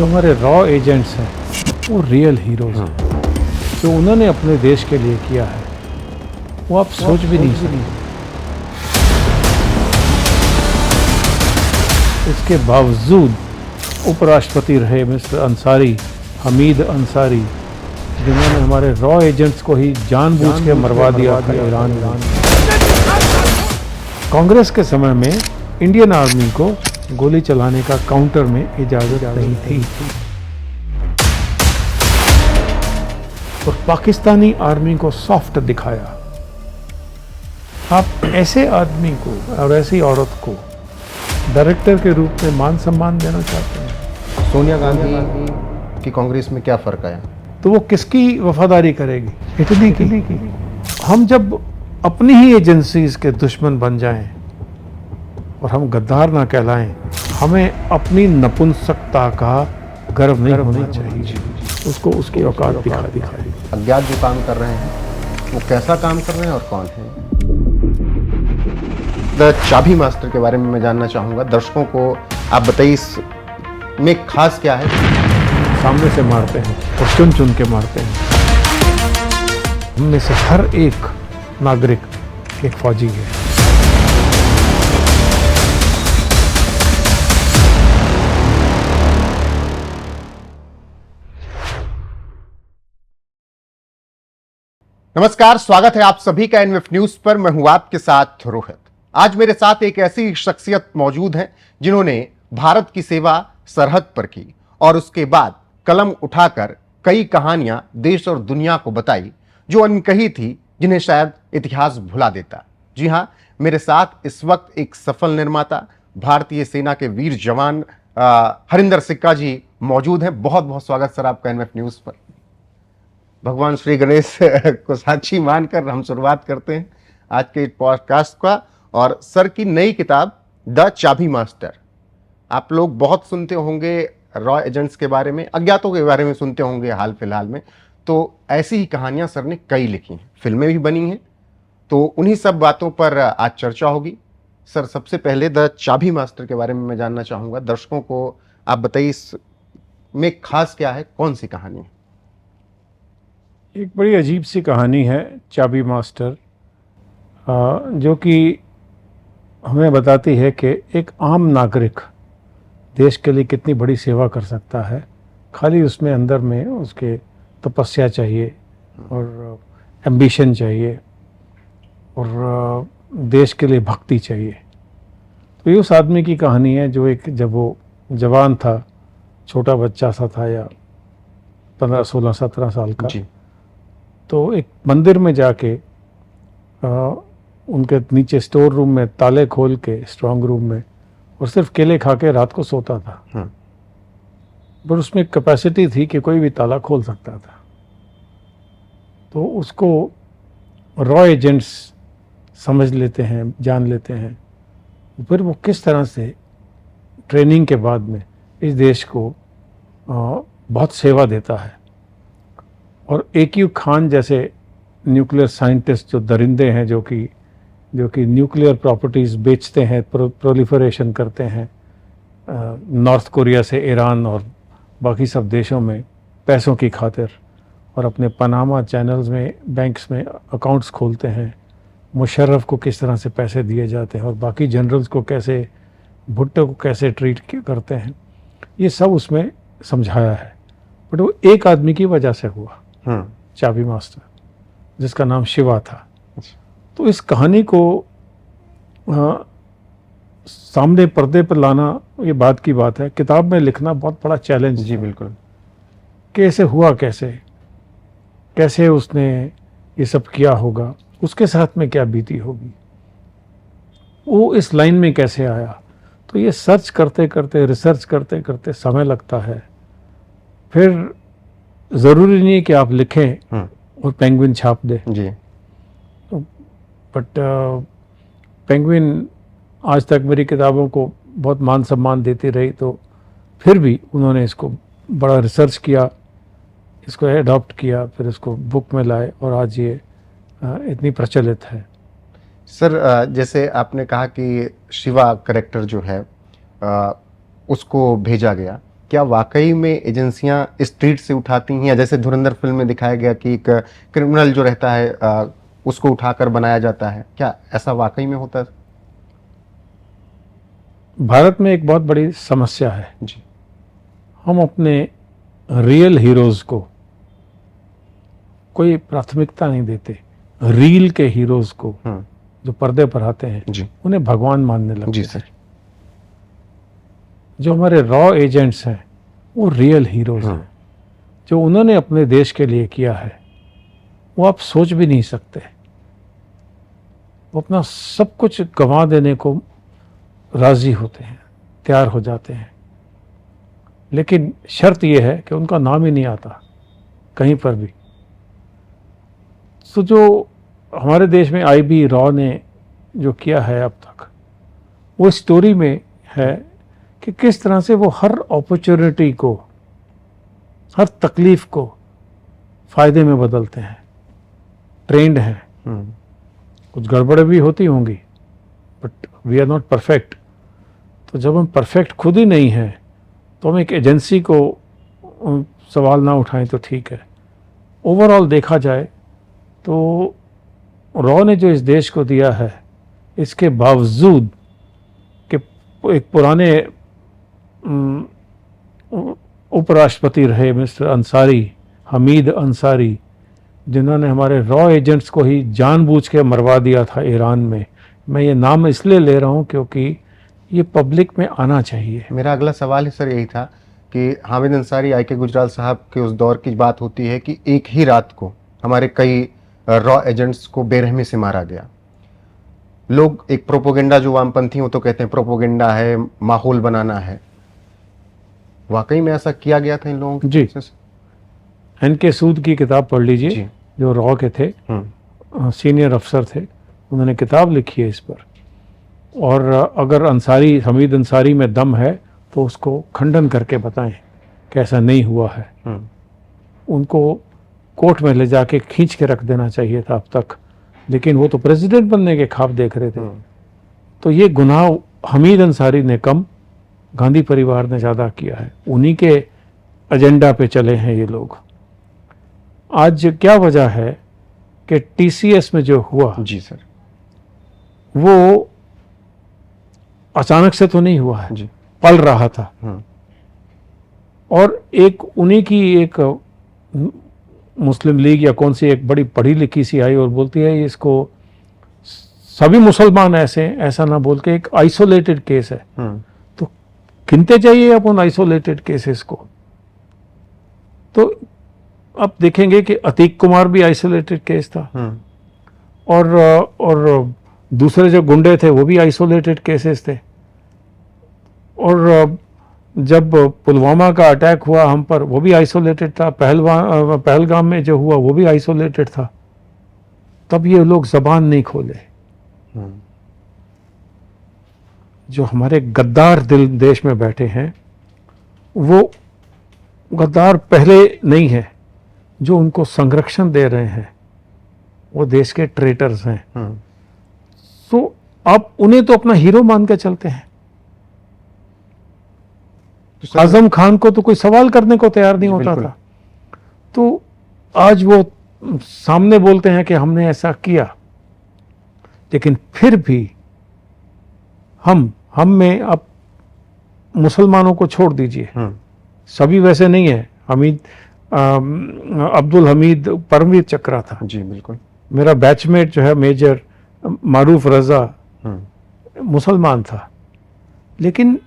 जो हमारे raw agents हैं वो रियल हीरोज हैं। जो उन्होंने अपने देश के लिए किया है वो आप सोच भी नहीं सकते। इसके बावजूद उपराष्ट्रपति रहे मिस्टर अंसारी, हमीद अंसारी, जिन्होंने हमारे रॉ एजेंट्स को ही जानबूझ के मरवा दिया था ईरान में। कांग्रेस के समय में इंडियन आर्मी को गोली चलाने का काउंटर में इजाजत नहीं थी और पाकिस्तानी आर्मी को सॉफ्ट दिखाया। आप ऐसे आदमी को और ऐसी औरत को डायरेक्टर के रूप में मान सम्मान देना चाहते हैं? सोनिया गांधी की कांग्रेस में क्या फर्क आया? तो वो किसकी वफादारी करेगी? इटली की। हम जब अपनी ही एजेंसीज के दुश्मन बन जाएं और हम गद्दार ना कहलाएं, हमें अपनी नपुंसकता का गर्व नहीं होना चाहिए। उसको उसकी औकात दिखाई। अज्ञात जो काम कर रहे हैं वो कैसा काम कर रहे हैं और कौन है? द चाबी मास्टर के बारे में मैं जानना चाहूँगा। दर्शकों को आप बताइए इसमें खास क्या है? सामने से मारते हैं और चुन चुन के मारते हैं। हम में से हर एक नागरिक एक फौजी है। नमस्कार, स्वागत है आप सभी का एनवीएफ न्यूज पर। मैं हूं आपके साथ रोहित। आज मेरे साथ एक ऐसी शख्सियत मौजूद है जिन्होंने भारत की सेवा सरहद पर की और उसके बाद कलम उठाकर कई कहानियां देश और दुनिया को बताई जो अनकही थी, जिन्हें शायद इतिहास भुला देता। जी हां, मेरे साथ इस वक्त एक सफल निर्माता, भारतीय सेना के वीर जवान हरिंदर सिक्का जी मौजूद हैं। बहुत बहुत स्वागत सर आपका एनवीएफ न्यूज पर। भगवान श्री गणेश को साक्षी मानकर हम शुरुआत करते हैं आज के पॉडकास्ट का। और सर की नई किताब द चाबी मास्टर, आप लोग बहुत सुनते होंगे रॉ एजेंट्स के बारे में, अज्ञातों के बारे में सुनते होंगे हाल फिलहाल में। तो ऐसी ही कहानियां सर ने कई लिखी हैं, फिल्में भी बनी हैं, तो उन्हीं सब बातों पर आज चर्चा होगी। सर, सबसे पहले द चाबी मास्टर के बारे में मैं जानना चाहूँगा। दर्शकों को आप बताइए इसमें खास क्या है, कौन सी कहानी है? एक बड़ी अजीब सी कहानी है चाबी मास्टर, जो कि हमें बताती है कि एक आम नागरिक देश के लिए कितनी बड़ी सेवा कर सकता है। खाली उसमें अंदर में उसके तपस्या चाहिए और एम्बिशन चाहिए और देश के लिए भक्ति चाहिए। तो ये उस आदमी की कहानी है जो जब वो जवान था, छोटा बच्चा सा था या 15, 16, 17 साल का जी। तो एक मंदिर में जाके उनके नीचे स्टोर रूम में ताले खोल के स्ट्रांग रूम में और सिर्फ केले खा के रात को सोता था। पर उसमें कैपेसिटी थी कि कोई भी ताला खोल सकता था। तो उसको रॉ एजेंट्स समझ लेते हैं, जान लेते हैं। फिर वो किस तरह से ट्रेनिंग के बाद में इस देश को बहुत सेवा देता है। और AQ खान जैसे न्यूक्लियर साइंटिस्ट जो दरिंदे हैं, जो कि न्यूक्लियर प्रॉपर्टीज़ बेचते हैं, प्रोलिफरेशन करते हैं नॉर्थ कोरिया से ईरान और बाकी सब देशों में पैसों की खातिर, और अपने पनामा चैनल्स में बैंक्स में अकाउंट्स खोलते हैं। मुशर्रफ को किस तरह से पैसे दिए जाते हैं और बाकी जनरल्स को कैसे, भुट्टो को कैसे ट्रीट करते हैं, ये सब उसमें समझाया है। बट वो एक आदमी की वजह से हुआ, चाबी मास्टर, जिसका नाम शिवा था। तो इस कहानी को सामने पर्दे पर लाना ये बात की बात है। किताब में लिखना बहुत बड़ा चैलेंज। जी बिल्कुल। कैसे हुआ, कैसे उसने ये सब किया होगा, उसके साथ में क्या बीती होगी, वो इस लाइन में कैसे आया। तो ये सर्च करते करते, रिसर्च करते करते समय लगता है। फिर ज़रूरी नहीं है कि आप लिखें और पेंगुइन छाप दे जी। बट पेंगुइन आज तक मेरी किताबों को बहुत मान सम्मान देती रही, तो फिर भी उन्होंने इसको बड़ा रिसर्च किया, इसको एडॉप्ट किया, फिर इसको बुक में लाए और आज ये इतनी प्रचलित है। सर, जैसे आपने कहा कि शिवा करेक्टर जो है उसको भेजा गया, क्या वाकई में एजेंसियां स्ट्रीट से उठाती हैं, या जैसे धुरंधर फिल्म में दिखाया गया कि एक क्रिमिनल जो रहता है उसको उठाकर बनाया जाता है, क्या ऐसा वाकई में होता है? भारत में एक बहुत बड़ी समस्या है, जी। हम अपने रियल हीरोज को कोई प्राथमिकता नहीं देते। रील के हीरोज को जो पर्दे पर आते हैं जी। उन्हें भगवान मानने लगते जी हैं। सर। जो हमारे रॉ एजेंट्स हैं वो रियल हीरोज हैं। जो उन्होंने अपने देश के लिए किया है वो आप सोच भी नहीं सकते। वो अपना सब कुछ गंवा देने को राजी होते हैं, तैयार हो जाते हैं, लेकिन शर्त यह है कि उनका नाम ही नहीं आता कहीं पर भी। तो जो हमारे देश में आईबी रॉ ने जो किया है अब तक, वो स्टोरी में है कि किस तरह से वो हर अपॉर्चुनिटी को, हर तकलीफ को फायदे में बदलते हैं। ट्रेंड हैं, कुछ गड़बड़े भी होती होंगी, but we are not perfect. तो जब हम परफेक्ट खुद ही नहीं हैं तो हम एक एजेंसी को सवाल ना उठाएं तो ठीक है। ओवरऑल देखा जाए तो रॉ ने जो इस देश को दिया है, इसके बावजूद कि एक पुराने उपराष्ट्रपति रहे मिस्टर अंसारी, हमीद अंसारी, जिन्होंने हमारे रॉ एजेंट्स को ही जानबूझ के मरवा दिया था ईरान में। मैं ये नाम इसलिए ले रहा हूँ क्योंकि ये पब्लिक में आना चाहिए। मेरा अगला सवाल ही सर यही था कि हामिद अंसारी, आई के गुजराल साहब के उस दौर की बात होती है कि एक ही रात को हमारे कई रॉ एजेंट्स को बेरहमी से मारा गया। लोग एक प्रोपोगेंडा, जो वामपंथी हो तो कहते हैं प्रोपोगेंडा है, माहौल बनाना है। वाकई में ऐसा किया गया था इन लोगों जी। से? एन.के. सूद की किताब पढ़ लीजिए, जी। जो रॉ के थे, सीनियर अफसर थे, उन्होंने किताब लिखी है इस पर। और अगर अंसारी, हमीद अंसारी में दम है तो उसको खंडन करके बताएं कि ऐसा नहीं हुआ है। उनको कोर्ट में ले जाके खींच के रख देना चाहिए था अब तक, लेकिन वो तो प्रेसिडेंट बनने के ख्वाब देख रहे थे। तो ये गुनाह हमीद अंसारी ने कम, गांधी परिवार ने ज़्यादा किया है। उन्हीं के एजेंडा पे चले हैं ये लोग। आज क्या वजह है कि टीसीएस में जो हुआ, जी सर, वो अचानक से तो नहीं हुआ है, जी। पल रहा था। और एक उन्हीं की एक मुस्लिम लीग या कौन सी एक बड़ी पढ़ी लिखी सी आई और बोलती है इसको सभी मुसलमान ऐसे, ऐसा ना बोल के एक आइसोलेटेड केस है। तो गिनते जाइए आप उन आइसोलेटेड केसेस को, तो अब देखेंगे कि अतीक कुमार भी आइसोलेटेड केस था, और दूसरे जो गुंडे थे वो भी आइसोलेटेड केसेस थे। और जब पुलवामा का अटैक हुआ हम पर, वो भी आइसोलेटेड था। पहलगाम में जो हुआ वो भी आइसोलेटेड था। तब ये लोग जबान नहीं खोले। जो हमारे गद्दार दिल देश में बैठे हैं, वो गद्दार पहले नहीं है, जो उनको संरक्षण दे रहे हैं वो देश के ट्रेटर्स हैं। तो आप उन्हें तो अपना हीरो मान के चलते हैं। आजम खान को तो कोई सवाल करने को तैयार नहीं होता था, तो आज वो सामने बोलते हैं कि हमने ऐसा किया। लेकिन फिर भी हम में अब मुसलमानों को छोड़ दीजिए, सभी वैसे नहीं है। अब्दुल हमीद परमवीर चक्रा था। जी बिल्कुल। मेरा मेरा बैचमेट जो है मेजर मारूफ रजा मुसलमान था। लेकिन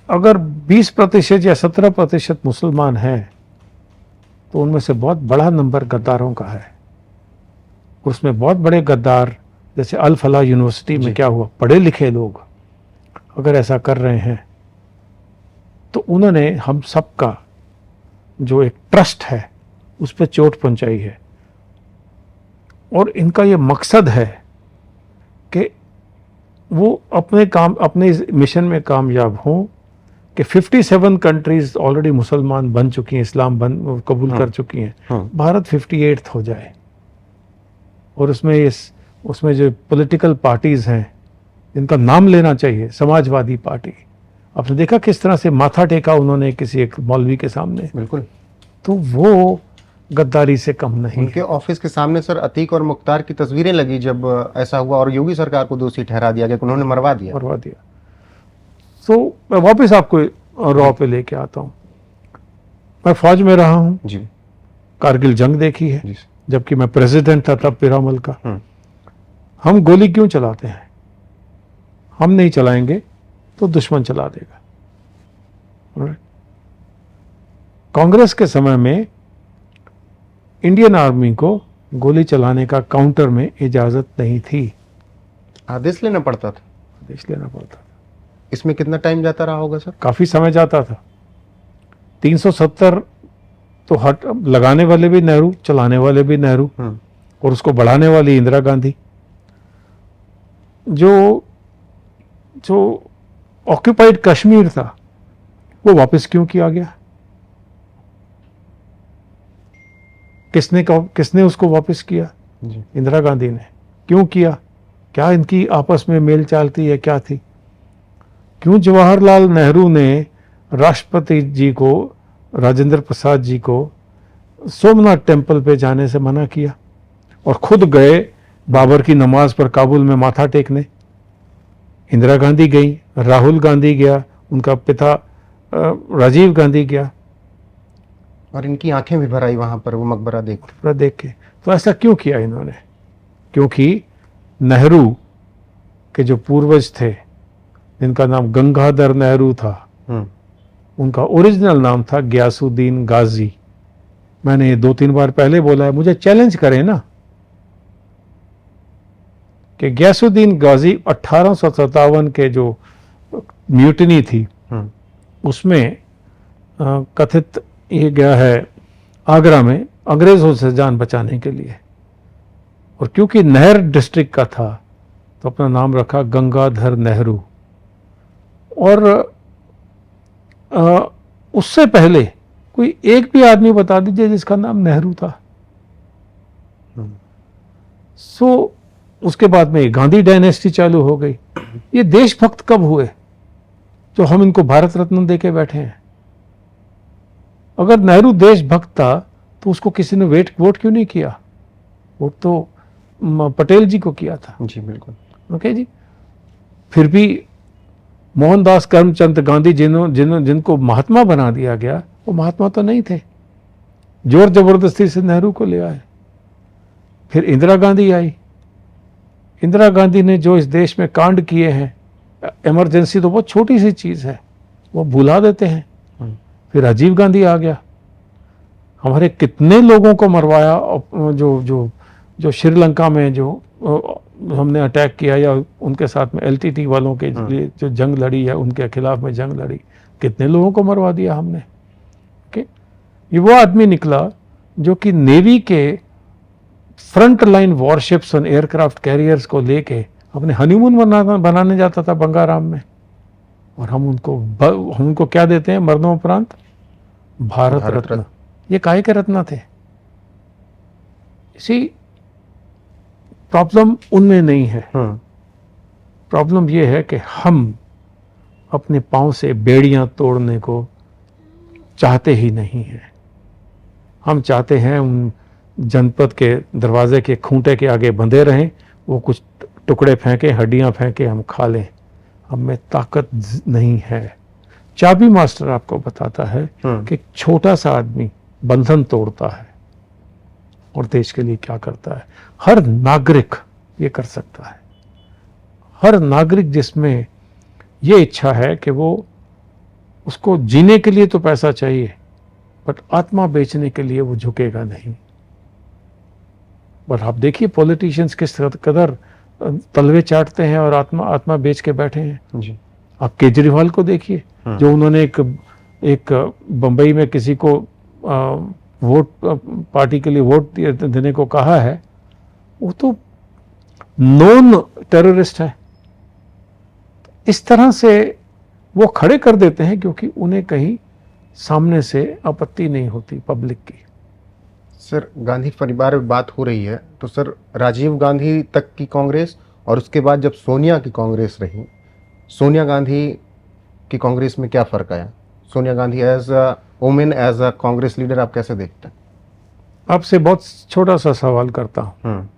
अगर 20% या 17% मुसलमान हैं तो उनमें से बहुत बड़ा नंबर गद्दारों का है। उसमें बहुत बड़े गद्दार, जैसे अल फलाह यूनिवर्सिटी में क्या हुआ, पढ़े लिखे लोग अगर ऐसा कर रहे हैं तो उन्होंने हम सबका जो एक ट्रस्ट है उस पर चोट पहुंचाई है। और इनका ये मकसद है कि वो अपने मिशन में कामयाब हों कि 57 कंट्रीज ऑलरेडी मुसलमान बन चुकी हैं, इस्लाम कबूल कर चुकी हैं। भारत 58th हो जाए, और उसमें जो पॉलिटिकल पार्टीज हैं जिनका नाम लेना चाहिए, समाजवादी पार्टी, आपने देखा किस तरह से माथा टेका उन्होंने किसी एक मौलवी के सामने, बिल्कुल। तो वो गद्दारी से कम नहीं। उनके ऑफिस के सामने सर अतीक और मुख्तार की तस्वीरें लगी जब ऐसा हुआ, और योगी सरकार को दोषी ठहरा दिया गया कि उन्होंने मरवा दिया। तो मैं वापस आपको रॉ पे लेके आता हूँ। मैं फौज में रहा हूँ जी, कारगिल जंग देखी है, जी। जबकि मैं प्रेसिडेंट था तब पिरामल का। हम गोली क्यों चलाते हैं? हम नहीं चलाएंगे तो दुश्मन चला देगा। कांग्रेस के समय में इंडियन आर्मी को गोली चलाने का काउंटर में इजाजत नहीं थी, आदेश लेना पड़ता था। आदेश लेना पड़ता था। इसमें कितना टाइम जाता रहा होगा सर? काफी समय जाता था। 370 तो हट लगाने वाले भी नेहरू, चलाने वाले भी नेहरू, और उसको बढ़ाने वाली इंदिरा गांधी। जो ऑक्यूपाइड कश्मीर था वो वापस क्यों किया गया? किसने उसको वापस किया? जी। इंदिरा गांधी ने। क्यों किया? क्या इनकी आपस में मेल चालती है, क्या थी? क्यों जवाहरलाल नेहरू ने राष्ट्रपति जी को, राजेंद्र प्रसाद जी को सोमनाथ टेम्पल पे जाने से मना किया और खुद गए बाबर की नमाज पर काबुल में माथा टेकने? इंदिरा गांधी गई, राहुल गांधी गया, उनका पिता राजीव गांधी गया, और इनकी आंखें भी भर आई वहां पर वो मकबरा देख के। तो ऐसा क्यों किया इन्होंने? क्योंकि नेहरू के जो पूर्वज थे, जिनका नाम गंगाधर नेहरू था, उनका ओरिजिनल नाम था गयासुद्दीन गाजी। मैंने 2-3 बार पहले बोला है, मुझे चैलेंज करें ना कि गयासुद्दीन गाजी 1857 के जो म्यूटिनी थी उसमें कथित ये गया है आगरा में अंग्रेजों से जान बचाने के लिए, और क्योंकि नहर डिस्ट्रिक्ट का था तो अपना नाम रखा गंगाधर नेहरू। और उससे पहले कोई एक भी आदमी बता दीजिए जिसका नाम नेहरू था। सो उसके बाद में गांधी डायनेस्टी चालू हो गई। ये देशभक्त कब हुए जो हम इनको भारत रत्न देके बैठे हैं? अगर नेहरू देशभक्त था तो उसको किसी ने वोट क्यों नहीं किया? वोट तो पटेल जी को किया था। जी बिल्कुल। ओके जी। फिर भी मोहनदास करमचंद गांधी जिनको महात्मा बना दिया गया, वो महात्मा तो नहीं थे, जोर जबरदस्ती से नेहरू को ले आए। फिर इंदिरा गांधी आई। इंदिरा गांधी ने जो इस देश में कांड किए हैं, इमरजेंसी तो बहुत छोटी सी चीज है, वो भुला देते हैं। फिर राजीव गांधी आ गया, हमारे कितने लोगों को मरवाया। जो श्रीलंका में जो हमने अटैक किया या उनके साथ में एलटीटी वालों के लिए जो जंग लड़ी है, उनके खिलाफ में जंग लड़ी, कितने लोगों को मरवा दिया हमने। ये वो आदमी निकला जो कि नेवी के फ्रंट लाइन वॉरशिप्स और एयरक्राफ्ट कैरियर्स को लेके अपने हनीमून बनाने जाता था बंगाराम में, और हम उनको क्या देते हैं मरणोपरांत? भारत रत्न। ये काहे के रत्न थे? इसी प्रॉब्लम उनमें नहीं है। प्रॉब्लम ये है कि हम अपने पांव से बेड़ियां तोड़ने को चाहते ही नहीं हैं। हम चाहते हैं उन जनपद के दरवाजे के खूंटे के आगे बंधे रहें, वो कुछ टुकड़े फेंके, हड्डियां फेंके, हम खा लें। हम में ताकत नहीं है। चाबी मास्टर आपको बताता है कि छोटा सा आदमी बंधन तोड़ता है और देश के लिए क्या करता है। हर नागरिक ये कर सकता है। हर नागरिक जिसमें ये इच्छा है कि वो, उसको जीने के लिए तो पैसा चाहिए, बट आत्मा बेचने के लिए वो झुकेगा नहीं। बट आप देखिए पॉलिटिशियंस किस कदर तलवे चाटते हैं और आत्मा बेच के बैठे हैं जी। आप केजरीवाल को देखिए, जो उन्होंने एक बंबई में किसी को वोट पार्टी के लिए वोट देने को कहा है, वो तो नॉन टेररिस्ट है। इस तरह से वो खड़े कर देते हैं क्योंकि उन्हें कहीं सामने से आपत्ति नहीं होती पब्लिक की। सर गांधी परिवार में बात हो रही है तो सर राजीव गांधी तक की कांग्रेस और उसके बाद जब सोनिया की कांग्रेस रही, सोनिया गांधी कि कांग्रेस में क्या फर्क आया? Sonia Gandhi as a women, as a Congress leader आप कैसे देखते हैं? आपसे बहुत छोटा सा सवाल करता हूँ।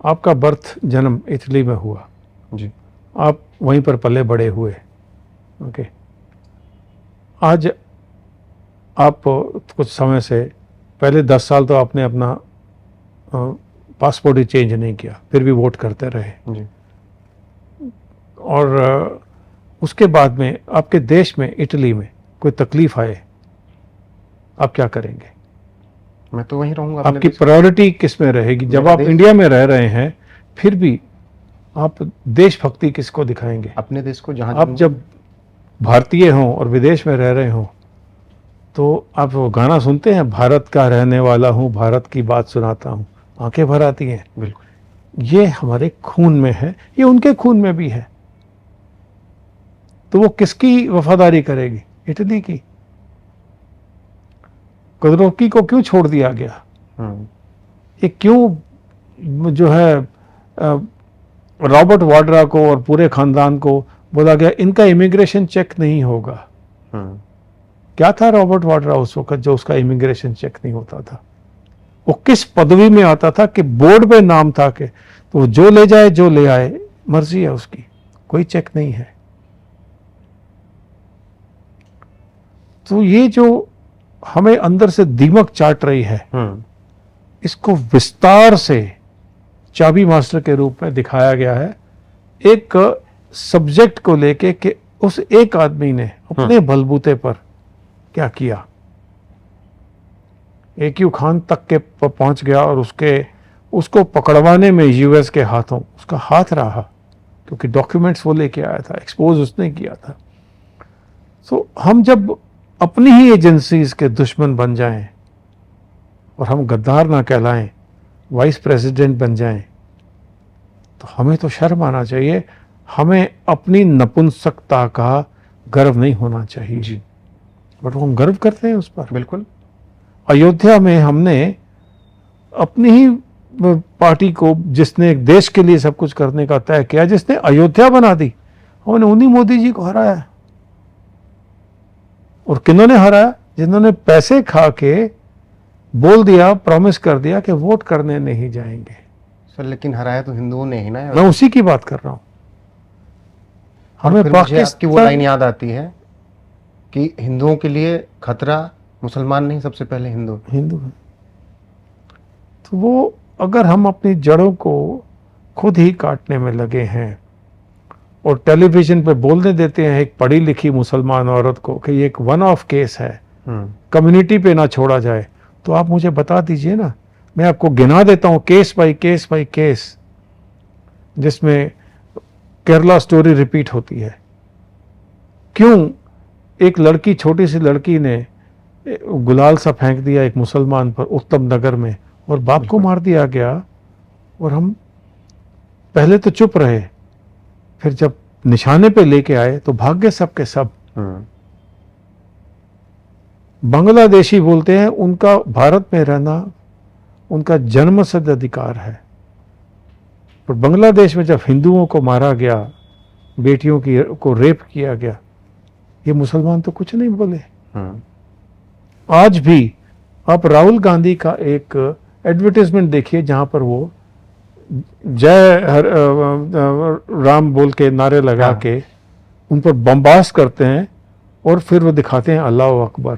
आपका बर्थ जन्म इटली में हुआ, जी। आप वहीं पर पले बड़े हुए, ओके। आज आप कुछ समय से पहले 10 साल तो आपने अपना पासपोर्ट ही चेंज नहीं किया, फिर भी वोट करते रहे। जी। और उसके बाद में आपके देश में, इटली में कोई तकलीफ आए, आप क्या करेंगे? मैं तो वहीं रहूंगा। अपने आपकी देश प्रायोरिटी किस में रहेगी? जब मेरा आप देश- इंडिया में रह रहे हैं, फिर भी आप देशभक्ति किसको दिखाएंगे? अपने देश को जहां आप जब भारतीय हों और विदेश में रह रहे हों, तो आप वो गाना सुनते हैं, भारत का रहने वाला हूँ, भारत की बात सुनाता हूँ, आंखें भर आती हैं। बिल्कुल। ये हमारे खून में है, ये उनके खून में भी है। तो वो किसकी वफादारी करेगी? इटली की। कुद्रोकी को क्यों छोड़ दिया गया? ये क्यों जो है रॉबर्ट वाड्रा को और पूरे खानदान को बोला गया इनका इमिग्रेशन चेक नहीं होगा? क्या था रॉबर्ट वाड्रा उस वक्त जो उसका इमिग्रेशन चेक नहीं होता था? वो किस पदवी में आता था कि बोर्ड पे नाम था कि तो जो ले जाए जो ले आए, मर्जी है उसकी, कोई चेक नहीं है। तो ये जो हमें अंदर से दीमक चाट रही है, इसको विस्तार से चाबी मास्टर के रूप में दिखाया गया है एक सब्जेक्ट को लेके कि उस एक आदमी ने अपने बलबूते पर क्या किया। AQ खान तक के पहुंच गया और उसको पकड़वाने में यूएस के हाथों उसका हाथ रहा, क्योंकि डॉक्यूमेंट्स वो लेके आया था, एक्सपोज उसने किया था। तो हम जब अपनी ही एजेंसीज के दुश्मन बन जाएं और हम गद्दार ना कहलाएं, वाइस प्रेसिडेंट बन जाएं, तो हमें तो शर्म आना चाहिए। हमें अपनी नपुंसकता का गर्व नहीं होना चाहिए जी। बट हम गर्व करते हैं उस पर। बिल्कुल। अयोध्या में हमने अपनी ही पार्टी को, जिसने देश के लिए सब कुछ करने का तय किया, जिसने अयोध्या बना दी, हमने उन्हीं मोदी जी को हराया। और किन्होंने हराया? जिन्होंने पैसे खा के बोल दिया, प्रॉमिस कर दिया कि वोट करने नहीं जाएंगे। सर लेकिन हराया तो हिंदुओं ने ही ना। मैं उसी की बात कर रहा हूं। हमें मुझे आपकी वो लाइन याद आती है कि हिंदुओं के लिए खतरा मुसलमान नहीं, सबसे पहले हिंदू है। तो वो अगर हम अपनी जड़ों को खुद ही काटने में लगे हैं और टेलीविजन पे बोलने देते हैं एक पढ़ी लिखी मुसलमान औरत को कि ये एक वन ऑफ केस है, कम्युनिटी पे ना छोड़ा जाए, तो आप मुझे बता दीजिए ना। मैं आपको गिना देता हूं केस बाय केस जिसमें केरला स्टोरी रिपीट होती है। क्यों एक लड़की, छोटी सी लड़की ने गुलाल सा फेंक दिया एक मुसलमान पर उत्तम नगर में और बाप को मार दिया गया, और हम पहले तो चुप रहे, फिर जब निशाने पे लेके आए तो भाग गए सब के सब। बांग्लादेशी बोलते हैं उनका भारत में रहना उनका जन्मसिद्ध अधिकार है, पर बांग्लादेश में जब हिंदुओं को मारा गया, बेटियों को रेप किया गया, ये मुसलमान तो कुछ नहीं बोले। आज भी आप राहुल गांधी का एक एडवर्टाइजमेंट देखिए जहां पर वो जय राम बोल के नारे लगा के उन पर बम्बास्ट करते हैं और फिर वो दिखाते हैं अल्लाह अकबर।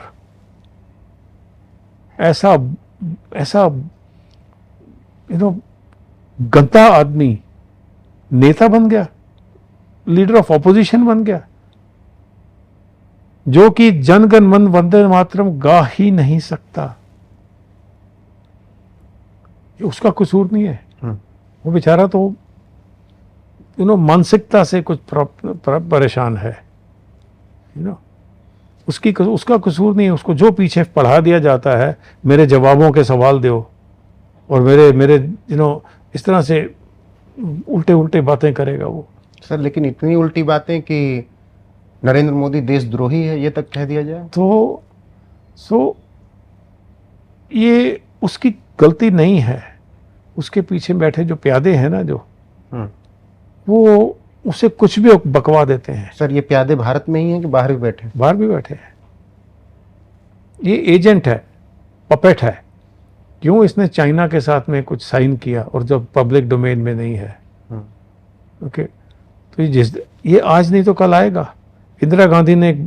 ऐसा गंदा आदमी नेता बन गया, लीडर ऑफ ऑपोजिशन बन गया, जो कि जनगण मन वंदे मातरम गा ही नहीं सकता। ये उसका कसूर नहीं है, वो बेचारा तो मानसिकता से कुछ परेशान है, उसका कसूर नहीं है। उसको जो पीछे पढ़ा दिया जाता है, मेरे जवाबों के सवाल दो और मेरे इस तरह से उल्टे बातें करेगा वो। सर लेकिन इतनी उल्टी बातें कि नरेंद्र मोदी देशद्रोही है, ये तक कह दिया जाए तो ये उसकी गलती नहीं है। उसके पीछे बैठे जो प्यादे हैं ना, जो वो उसे कुछ भी बकवा देते हैं। सर ये प्यादे भारत में ही हैं कि बाहर भी बैठे हैं? बाहर भी बैठे हैं। ये एजेंट है, पपेट है। क्यों इसने चाइना के साथ में कुछ साइन किया और जब पब्लिक डोमेन में नहीं है? ओके, तो ये आज नहीं तो कल आएगा। इंदिरा गांधी ने एक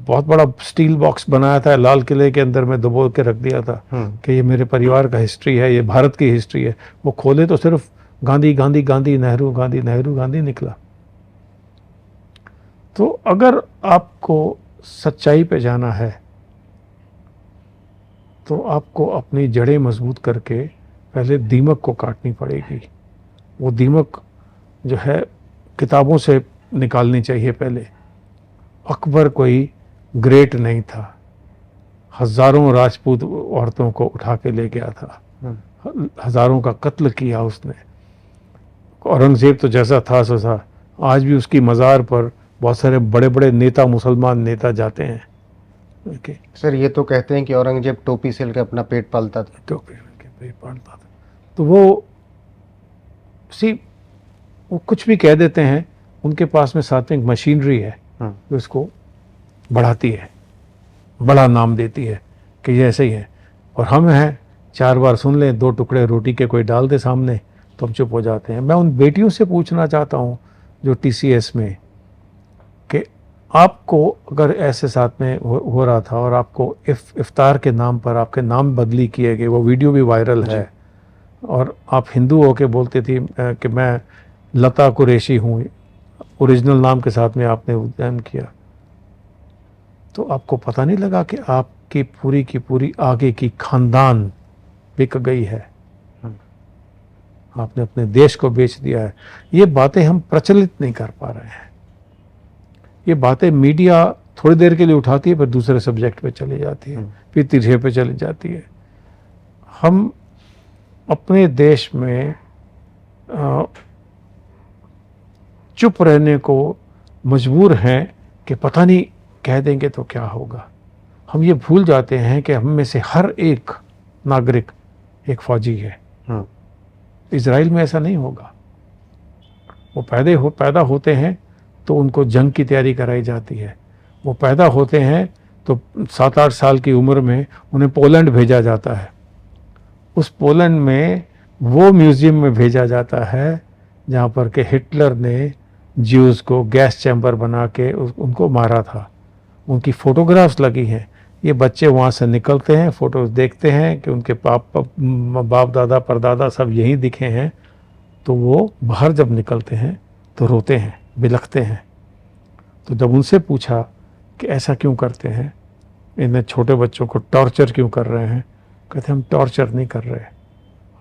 बहुत बड़ा स्टील बॉक्स बनाया था लाल किले के अंदर में, दबो के रख दिया था कि ये मेरे परिवार का हिस्ट्री है, ये भारत की हिस्ट्री है। वो खोले तो सिर्फ गांधी गांधी गांधी, नेहरू गांधी नेहरू गांधी निकला। तो अगर आपको सच्चाई पे जाना है तो आपको अपनी जड़ें मजबूत करके पहले दीमक को काटनी पड़ेगी। वो दीमक जो है किताबों से निकालनी चाहिए पहले। अकबर कोई ग्रेट नहीं था, हजारों राजपूत औरतों को उठा के ले गया था, हजारों का कत्ल किया उसने। औरंगजेब तो जैसा था सो था। आज भी उसकी मज़ार पर बहुत सारे बड़े बड़े नेता, मुसलमान नेता जाते हैं। ओके सर ये तो कहते हैं कि औरंगजेब टोपी सिल के अपना पेट पालता था। टोपी के पेट पालता था। तो वो कुछ भी कह देते हैं। उनके पास में साथ में एक मशीनरी है जो इसको बढ़ाती है, बड़ा नाम देती है कि ये ऐसे ही है। और हम हैं, 4 बार सुन लें, 2 टुकड़े रोटी के कोई डाल दे सामने तो हम चुप हो जाते हैं। मैं उन बेटियों से पूछना चाहता हूँ जो TCS में, कि आपको अगर ऐसे साथ में हो रहा था और आपको इफ्तार के नाम पर आपके नाम बदली किए गए, वो वीडियो भी वायरल है, और आप हिंदू होके बोलती थी कि मैं लता कुरैशी हूँ, ओरिजिनल नाम के साथ में आपने उद्यान किया, तो आपको पता नहीं लगा कि आपकी पूरी की पूरी आगे की खानदान बिक गई है? आपने अपने देश को बेच दिया है। ये बातें हम प्रचलित नहीं कर पा रहे हैं। ये बातें मीडिया थोड़ी देर के लिए उठाती है, फिर दूसरे सब्जेक्ट पे चली जाती है, फिर तिरछे पे चली जाती है। हम अपने देश में चुप रहने को मजबूर हैं कि पता नहीं कह देंगे तो क्या होगा। हम ये भूल जाते हैं कि हम में से हर एक नागरिक एक फौजी है। इजराइल में ऐसा नहीं होगा। वो पैदा होते हैं तो उनको जंग की तैयारी कराई जाती है। वो पैदा होते हैं तो 7-8 साल की उम्र में उन्हें पोलैंड भेजा जाता है। उस पोलैंड में वो म्यूज़ियम में भेजा जाता है जहाँ पर के हिटलर ने ज्यूज़ को गैस चैम्बर बना के उनको मारा था। उनकी फ़ोटोग्राफ्स लगी हैं। ये बच्चे वहाँ से निकलते हैं, फ़ोटोज़ देखते हैं कि उनके बाप दादा परदादा सब यहीं दिखे हैं, तो वो बाहर जब निकलते हैं तो रोते हैं, बिलखते हैं। तो जब उनसे पूछा कि ऐसा क्यों करते हैं, इन्हें छोटे बच्चों को टॉर्चर क्यों कर रहे हैं, कहते हम टॉर्चर नहीं कर रहे,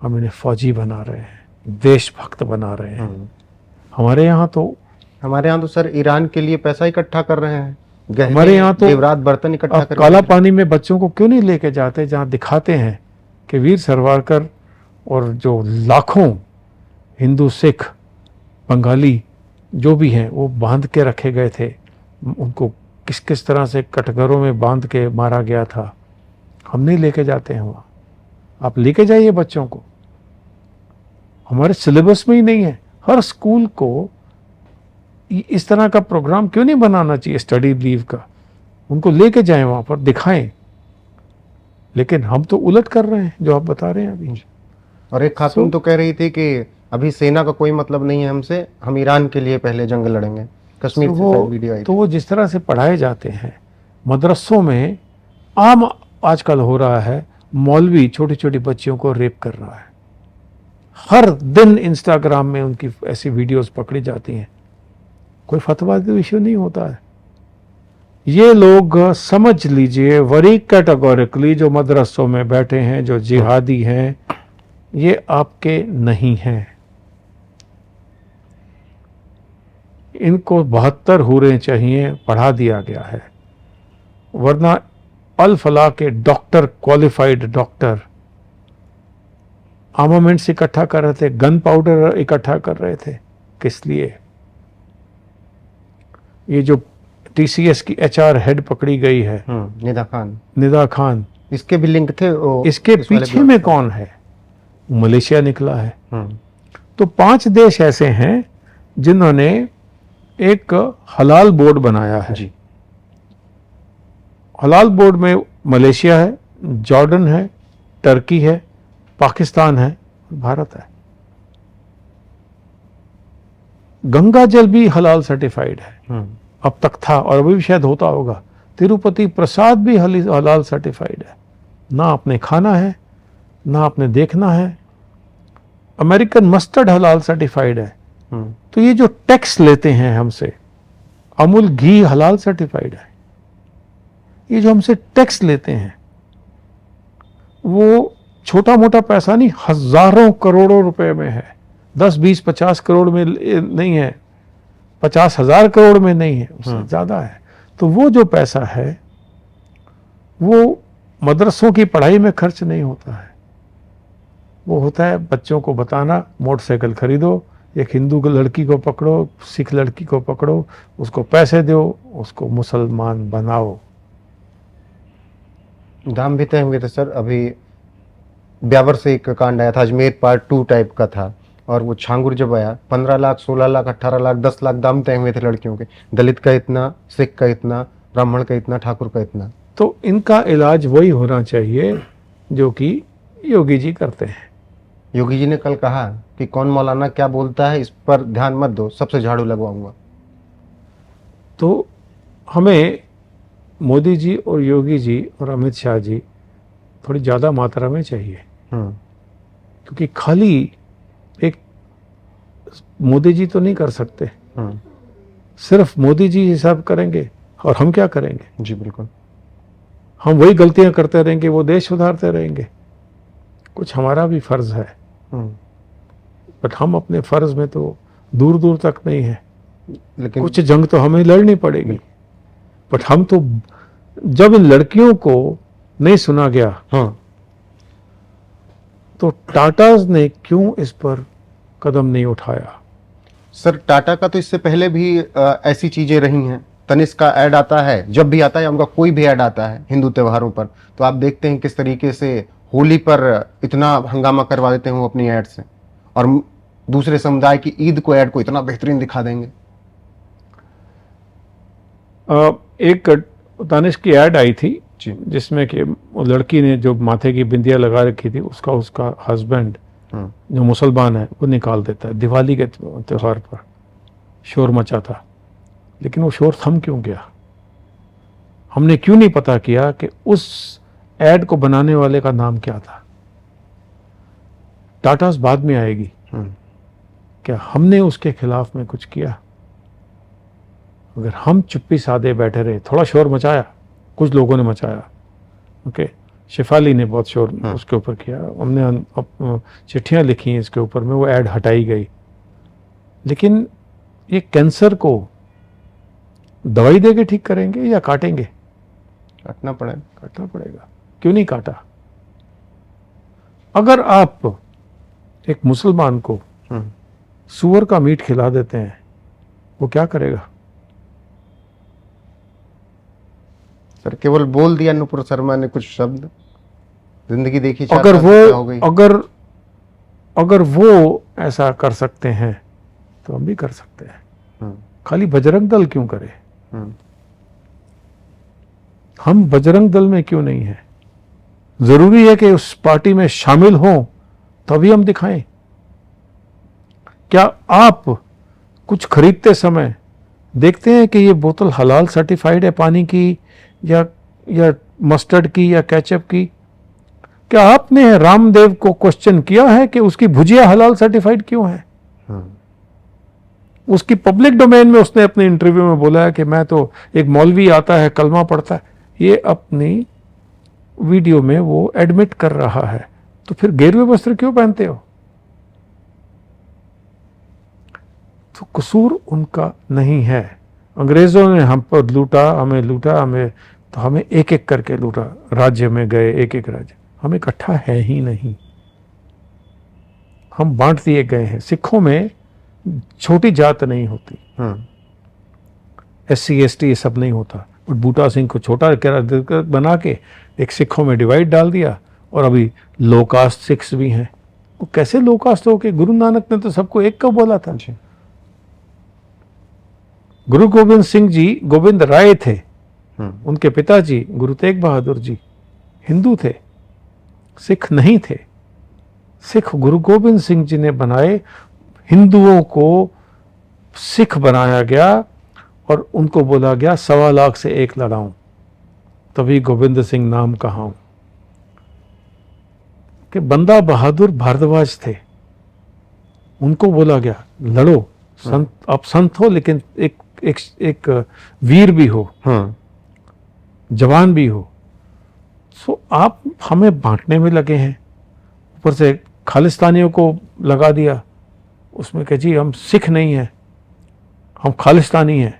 हम इन्हें फ़ौजी बना रहे हैं, देशभक्त बना रहे हैं। हमारे यहाँ तो सर ईरान के लिए पैसा इकट्ठा कर रहे हैं। हमारे यहाँ तो जेवरात बर्तन इकट्ठा कर काला पानी में बच्चों को क्यों नहीं लेके जाते, जहाँ दिखाते हैं कि वीर सावरकर और जो लाखों हिंदू, सिख, बंगाली जो भी हैं वो बांध के रखे गए थे, उनको किस किस तरह से कटघरों में बांध के मारा गया था। हम नहीं लेके जाते हैं वहाँ। आप लेके जाइए बच्चों को। हमारे सिलेबस में ही नहीं है। हर स्कूल को इस तरह का प्रोग्राम क्यों नहीं बनाना चाहिए स्टडी लीव का? उनको लेके जाएं, वहाँ पर दिखाएं। लेकिन हम तो उलट कर रहे हैं जो आप बता रहे हैं अभी। और एक खातून तो कह रही थी कि अभी सेना का कोई मतलब नहीं है हमसे, हम ईरान के लिए पहले जंग लड़ेंगे। कश्मीर से वीडियो आई। तो वो जिस तरह से पढ़ाए जाते हैं मदरसों में, आम आजकल हो रहा है, मौलवी छोटी छोटी बच्चियों को रेप कर रहा है। हर दिन इंस्टाग्राम में उनकी ऐसी वीडियोस पकड़ी जाती हैं। कोई फतवा का इश्यू नहीं होता है। ये लोग समझ लीजिए वेरी कैटेगोरिकली जो मदरसों में बैठे हैं, जो जिहादी हैं, ये आपके नहीं हैं। इनको 72 हुरें चाहिए, पढ़ा दिया गया है। वरना अल फलाह के डॉक्टर, क्वालिफाइड डॉक्टर आर्मामेंट्स इकट्ठा कर रहे थे, गन पाउडर इकट्ठा कर रहे थे। किस लिए? ये जो TCS की HR हेड पकड़ी गई है, निदा खान, इसके भी लिंक थे। इसके पीछे में कौन है? मलेशिया निकला है। तो 5 देश ऐसे हैं जिन्होंने एक हलाल बोर्ड बनाया है जी। हलाल बोर्ड में मलेशिया है, जॉर्डन है, टर्की है, पाकिस्तान है, भारत है। गंगा जल भी हलाल सर्टिफाइड है, अब तक था और अभी भी शायद होता होगा। तिरुपति प्रसाद भी हलाल सर्टिफाइड है। ना आपने खाना है, ना आपने देखना है। अमेरिकन मस्टर्ड हलाल सर्टिफाइड है। तो ये जो टैक्स लेते हैं हमसे, अमूल घी हलाल सर्टिफाइड है। ये जो हमसे टैक्स लेते हैं वो छोटा मोटा पैसा नहीं, हजारों करोड़ों रुपए में है। 10, 20, 50 करोड़ में नहीं है, 50,000 करोड़ में नहीं है, उससे ज्यादा है। तो वो जो पैसा है वो मदरसों की पढ़ाई में खर्च नहीं होता है, वो होता है बच्चों को बताना, मोटरसाइकिल खरीदो, एक हिंदू लड़की को पकड़ो, सिख लड़की को पकड़ो, उसको पैसे दो, उसको मुसलमान बनाओ। दाम भी तय हुए थे सर। अभी ब्यावर से एक कांड आया था, अजमेर पार्ट 2 टाइप का था, और वो छांगुर जब आया 15 लाख, 16 लाख, 18 लाख, 10 लाख दाम तय हुए थे लड़कियों के। दलित का इतना, सिख का इतना, ब्राह्मण का इतना, ठाकुर का इतना। तो इनका इलाज वही होना चाहिए जो कि योगी जी करते हैं। योगी जी ने कल कहा कि कौन मौलाना क्या बोलता है इस पर ध्यान मत दो, सबसे झाड़ू लगवाऊंगा। तो हमें मोदी जी और योगी जी और अमित शाह जी थोड़ी ज़्यादा मात्रा में चाहिए, क्योंकि खाली एक मोदी जी तो नहीं कर सकते। सिर्फ मोदी जी हिसाब करेंगे और हम क्या करेंगे? जी बिल्कुल। हम वही गलतियां करते रहेंगे, वो देश सुधारते रहेंगे। कुछ हमारा भी फर्ज है, बट हम अपने फर्ज में तो दूर दूर तक नहीं है। लेकिन कुछ जंग तो हमें लड़नी पड़ेगी, बट हम तो, जब इन लड़कियों को नहीं सुना गया तो टाटाज ने क्यों इस पर कदम नहीं उठाया? सर टाटा का तो इससे पहले भी ऐसी चीजें रही हैं। तनिष्क का ऐड आता है, जब भी आता है, या उनका कोई भी ऐड आता है हिंदू त्योहारों पर, तो आप देखते हैं किस तरीके से होली पर इतना हंगामा करवा देते हैं वो अपनी ऐड से, और दूसरे समुदाय की ईद को ऐड को इतना बेहतरीन दिखा देंगे। एक तनिष्क की ऐड आई थी जिसमें कि वो लड़की ने जो माथे की बिंदिया लगा रखी थी, उसका हस्बैंड जो मुसलमान है वो निकाल देता है दिवाली के त्योहार पर। शोर मचा था, लेकिन वो शोर थम क्यों गया? हमने क्यों नहीं पता किया कि उस ऐड को बनाने वाले का नाम क्या था? टाटास बाद में आएगी, क्या हमने उसके खिलाफ में कुछ किया? अगर हम चुप्पी साधे बैठे रहे, थोड़ा शोर मचाया, कुछ लोगों ने मचाया, ओके, शेफाली ने बहुत शोर उसके ऊपर किया, हमने चिट्ठियां लिखी हैं इसके ऊपर में, वो ऐड हटाई गई। लेकिन ये कैंसर को दवाई देके ठीक करेंगे या काटेंगे? काटना पड़ेगा। क्यों नहीं काटा? अगर आप एक मुसलमान को सूअर का मीट खिला देते हैं, वो क्या करेगा? सर केवल बोल दिया नुपुर शर्मा ने कुछ शब्द, जिंदगी देखी। अगर वो ऐसा कर सकते हैं तो हम भी कर सकते हैं। खाली बजरंग दल क्यों करे? हम बजरंग दल में क्यों नहीं है? जरूरी है कि उस पार्टी में शामिल हों तभी हम दिखाएं। क्या आप कुछ खरीदते समय देखते हैं कि ये बोतल हलाल सर्टिफाइड है पानी की, या मस्टर्ड की, या केचप की? क्या आपने रामदेव को क्वेश्चन किया है कि उसकी भुजिया हलाल सर्टिफाइड क्यों है? उसकी पब्लिक डोमेन में उसने अपने इंटरव्यू में बोला है कि मैं तो, एक मौलवी आता है कलमा पढ़ता है, ये अपनी वीडियो में वो एडमिट कर रहा है। तो फिर गेरुए वस्त्र क्यों पहनते हो? तो कसूर उनका नहीं है। अंग्रेजों ने हम पर लूटा, तो हमें एक एक करके लूटा। राज्य में गए, एक एक राज्य, हमें इकट्ठा है ही नहीं, हम बांट दिए गए हैं। सिखों में छोटी जात नहीं होती, SC ST ये सब नहीं होता, बट बूटा सिंह को छोटा बना के एक सिखों में डिवाइड डाल दिया, और अभी लो कास्ट सिख्स भी हैं। वो कैसे लो कास्ट हो के? गुरु नानक ने तो सबको एक का बोला था। गुरु गोविंद सिंह जी गोविंद राय थे, उनके पिताजी गुरु तेग बहादुर जी हिंदू थे, सिख नहीं थे। सिख गुरु गोविंद सिंह जी ने बनाए, हिंदुओं को सिख बनाया गया और उनको बोला गया 1.25 लाख से एक लड़ाऊं, तभी गोविंद सिंह नाम कहाऊं। कि बंदा बहादुर भारद्वाज थे, उनको बोला गया लड़ो, संत, आप संत हो लेकिन एक वीर भी हो, जवान भी हो। सो आप हमें बांटने में लगे हैं, ऊपर से खालिस्तानियों को लगा दिया उसमें कि जी हम सिख नहीं हैं, हम खालिस्तानी हैं,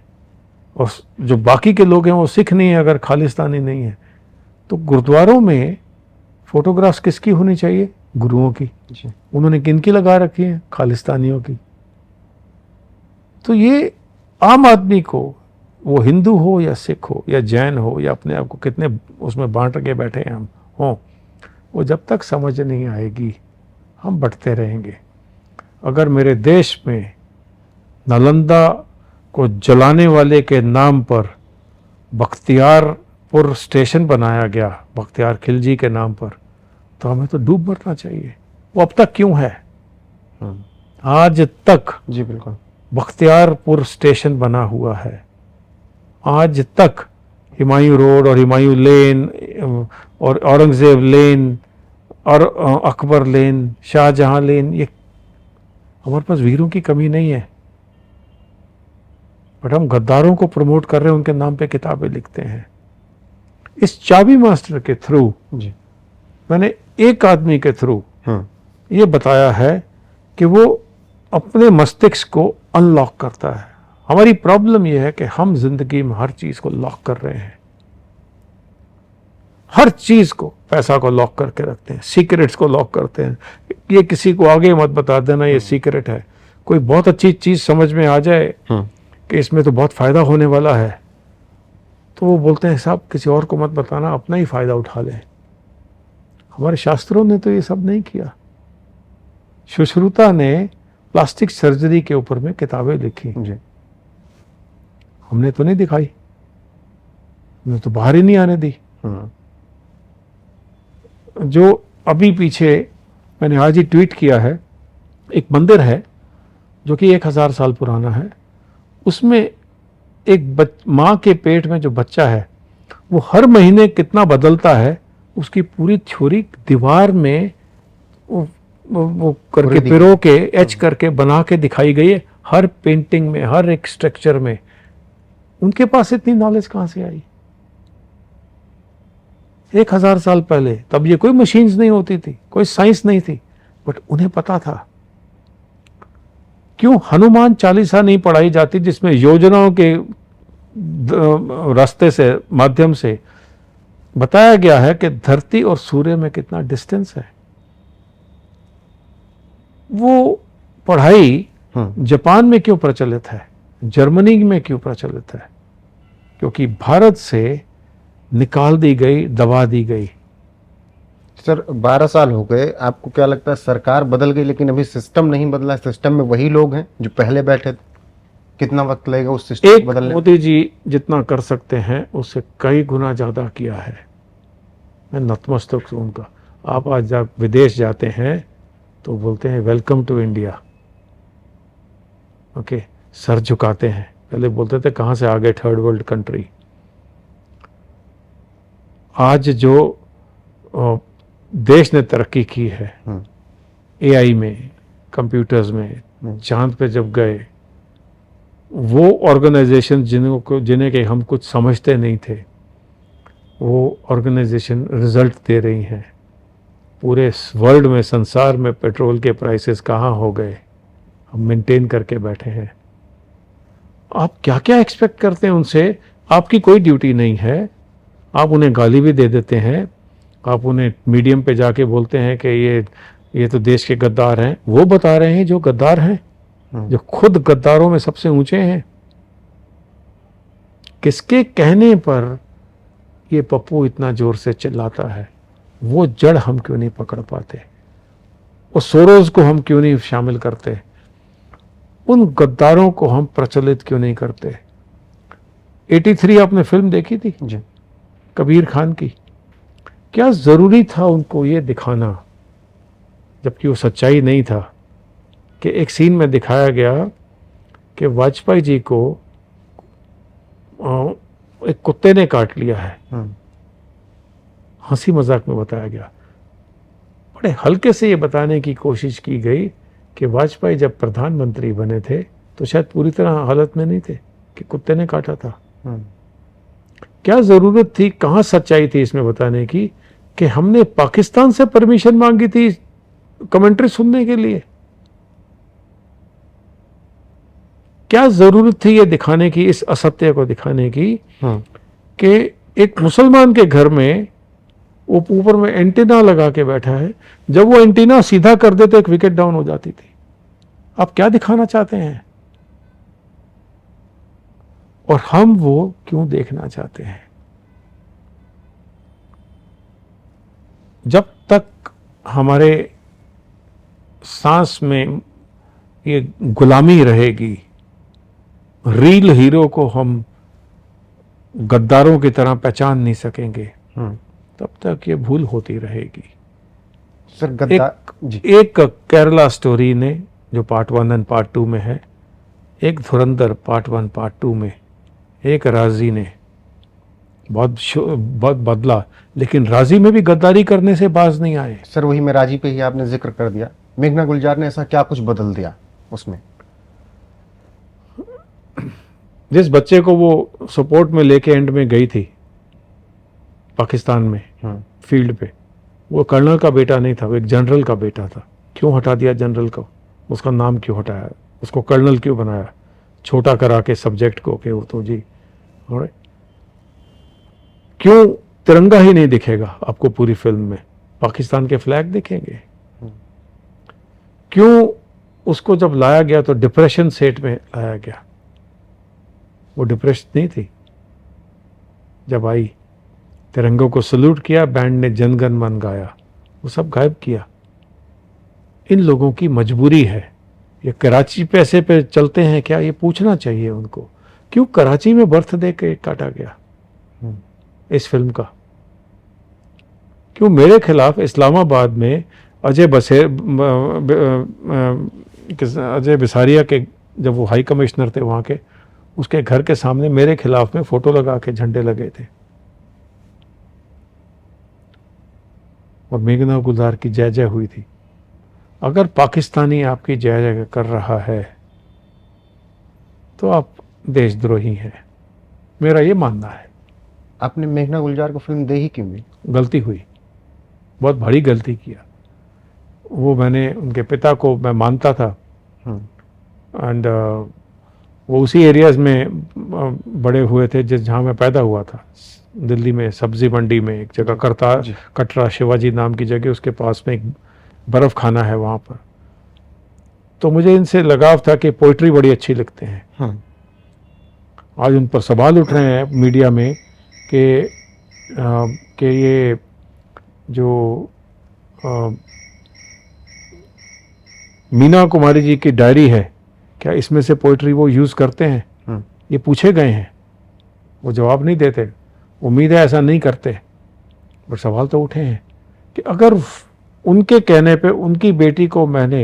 और जो बाकी के लोग हैं वो सिख नहीं है अगर खालिस्तानी नहीं है। तो गुरुद्वारों में फोटोग्राफ्स किसकी होनी चाहिए? गुरुओं की। उन्होंने किनकी लगा रखी है? खालिस्तानियों की। तो ये आम आदमी को, वो हिंदू हो या सिख हो या जैन हो या अपने आप को कितने उसमें बांट के बैठे हैं हम हों, वो जब तक समझ नहीं आएगी हम बंटते रहेंगे। अगर मेरे देश में नालंदा को जलाने वाले के नाम पर बख्तियारपुर स्टेशन बनाया गया, बख्तियार खिलजी के नाम पर, तो हमें तो डूब मरना चाहिए। वो अब तक क्यों है? आज तक जी बिल्कुल बख्तियारपुर स्टेशन बना हुआ है। आज तक हुमायूं रोड और हुमायूं लेन और औरंगजेब लेन और अकबर लेन, शाहजहां लेन, ये हमारे पास वीरों की कमी नहीं है, बट हम गद्दारों को प्रमोट कर रहे हैं, उनके नाम पे किताबें लिखते हैं। इस चाबी मास्टर के थ्रू जी मैंने एक आदमी के थ्रू ये बताया है कि वो अपने मस्तिष्क को अनलॉक करता है। हमारी प्रॉब्लम यह है कि हम जिंदगी में हर चीज को लॉक कर रहे हैं, हर चीज को, पैसा को लॉक करके रखते हैं, सीक्रेट्स को लॉक करते हैं। ये किसी को आगे मत बता देना ये सीक्रेट है। कोई बहुत अच्छी चीज समझ में आ जाए कि इसमें तो बहुत फायदा होने वाला है, तो वो बोलते हैं साहब किसी और को मत बताना, अपना ही फायदा उठा लें। हमारे शास्त्रों ने तो ये सब नहीं किया। सुश्रुता ने प्लास्टिक सर्जरी के ऊपर में किताबें लिखी, हमने तो नहीं दिखाई, हमने तो बाहर ही नहीं आने दी। जो अभी पीछे मैंने आज ही ट्वीट किया है, एक मंदिर है जो कि 1000 साल पुराना है, उसमें एक माँ के पेट में जो बच्चा है वो हर महीने कितना बदलता है, उसकी पूरी थ्योरी दीवार में वो करके पिरो के एच करके बना के दिखाई गई है, हर पेंटिंग में, हर एक स्ट्रक्चर में। उनके पास इतनी नॉलेज कहां से आई? 1000 साल पहले, तब ये कोई मशीन्स नहीं होती थी, कोई साइंस नहीं थी, बट उन्हें पता था। क्यों हनुमान चालीसा नहीं पढ़ाई जाती जिसमें योजनाओं के रास्ते से, माध्यम से बताया गया है कि धरती और सूर्य में कितना डिस्टेंस है? वो पढ़ाई जापान में क्यों प्रचलित है, जर्मनी में क्यों प्रचलित है? क्योंकि भारत से निकाल दी गई, दबा दी गई। सर 12 साल हो गए, आपको क्या लगता है सरकार बदल गई लेकिन अभी सिस्टम नहीं बदला? सिस्टम में वही लोग हैं जो पहले बैठे थे। कितना वक्त लगेगा उस सिस्टम को बदलने? मोदी जी जितना कर सकते हैं उससे कई गुना ज्यादा किया है। मैं नतमस्तक हूं उनका। आप आज जब विदेश जाते हैं तो बोलते हैं वेलकम टू इंडिया, ओके, सर झुकाते हैं। पहले बोलते थे कहां से आ गए थर्ड वर्ल्ड कंट्री। आज जो देश ने तरक्की की है एआई में, कंप्यूटर्स में, चांद पे जब गए, वो ऑर्गेनाइजेशन जिन्हें कि हम कुछ समझते नहीं थे, वो ऑर्गेनाइजेशन रिजल्ट दे रही हैं। पूरे वर्ल्ड में, संसार में पेट्रोल के प्राइसेस कहाँ हो गए, हम मेंटेन करके बैठे हैं। आप क्या क्या एक्सपेक्ट करते हैं उनसे? आपकी कोई ड्यूटी नहीं है। आप उन्हें गाली भी दे देते हैं, आप उन्हें मीडियम पे जाके बोलते हैं कि ये तो देश के गद्दार हैं। वो बता रहे हैं जो गद्दार हैं, जो खुद गद्दारों में सबसे ऊंचे हैं। किसके कहने पर ये पप्पू इतना जोर से चिल्लाता है? वो जड़ हम क्यों नहीं पकड़ पाते? वो सोरोज को हम क्यों नहीं शामिल करते? उन गद्दारों को हम प्रचलित क्यों नहीं करते? 83 आपने फिल्म देखी थी जी। कबीर खान की? क्या ज़रूरी था उनको ये दिखाना, जबकि वो सच्चाई नहीं था, कि एक सीन में दिखाया गया कि वाजपेयी जी को एक कुत्ते ने काट लिया है। हंसी मजाक में बताया गया। बड़े हल्के से ये बताने की कोशिश की गई कि वाजपेयी जब प्रधानमंत्री बने थे तो शायद पूरी तरह हालत में नहीं थे कि कुत्ते ने काटा था। क्या ज़रूरत थी, कहाँ सच्चाई थी इसमें बताने की कि हमने पाकिस्तान से परमिशन मांगी थी कमेंट्री सुनने के लिए? क्या ज़रूरत थी ये दिखाने की, इस असत्य को दिखाने की कि एक मुसलमान के घर में वो ऊपर में एंटीना लगा के बैठा है, जब वो एंटीना सीधा कर दे तो एक विकेट डाउन हो जाती थी। आप क्या दिखाना चाहते हैं और हम वो क्यों देखना चाहते हैं? जब तक हमारे सांस में ये गुलामी रहेगी, रियल हीरो को हम गद्दारों की तरह पहचान नहीं सकेंगे, तब तक ये भूल होती रहेगी। सर गद्दार एक केरला स्टोरी ने जो पार्ट 1 एंड पार्ट 2 में है, एक धुरंधर पार्ट 1 पार्ट 2 में, एक राजी ने बहुत बदला, लेकिन राजी में भी गद्दारी करने से बाज नहीं आए। सर वही मैं राजी पे ही आपने जिक्र कर दिया, मेघना गुलजार ने ऐसा क्या कुछ बदल दिया उसमें? जिस बच्चे को वो सपोर्ट में लेके एंड में गई थी पाकिस्तान में फील्ड पे, वो कर्नल का बेटा नहीं था, वो एक जनरल का बेटा था। क्यों हटा दिया जनरल को? उसका नाम क्यों हटाया? उसको कर्नल क्यों बनाया? छोटा करा के सब्जेक्ट को कि वो तो जी क्यों तिरंगा ही नहीं दिखेगा आपको पूरी फिल्म में? पाकिस्तान के फ्लैग दिखेंगे? क्यों उसको जब लाया गया तो डिप्रेशन सेट में लाया गया? वो डिप्रेशन नहीं थी। जब आई तिरंगों को सल्यूट किया, बैंड ने जनगण मन गाया, वो सब गायब किया। इन लोगों की मजबूरी है। ये कराची पैसे पे चलते हैं क्या? ये पूछना चाहिए उनको। क्यों कराची में बर्थ दे के काटा गया इस फिल्म का? क्यों मेरे खिलाफ इस्लामाबाद में अजय बिसारिया के, जब वो हाई कमिश्नर थे वहाँ के, उसके घर के सामने मेरे खिलाफ में फोटो लगा के झंडे लगे थे और मेघना गुलजार की जय जय हुई थी। अगर पाकिस्तानी आपकी जय जय कर रहा है तो आप देशद्रोही हैं, मेरा ये मानना है। आपने मेघना गुलजार को फिल्म दे ही क्यों दी? गलती हुई, बहुत बड़ी गलती किया। वो मैंने उनके पिता को मैं मानता था एंड वो उसी एरियाज में बड़े हुए थे जिस जहाँ मैं पैदा हुआ था, दिल्ली में सब्जी मंडी में एक जगह कटरा शिवाजी नाम की जगह, उसके पास में एक बर्फ़ खाना है वहाँ पर। तो मुझे इनसे लगाव था कि पोइट्री बड़ी अच्छी लिखते हैं। आज उन पर सवाल उठ रहे हैं मीडिया में कि ये जो मीना कुमारी जी की डायरी है, क्या इसमें से पोइट्री वो यूज़ करते हैं? ये पूछे गए हैं, वो जवाब नहीं देते। उम्मीद है ऐसा नहीं करते, पर सवाल तो उठे हैं कि अगर उनके कहने पे उनकी बेटी को मैंने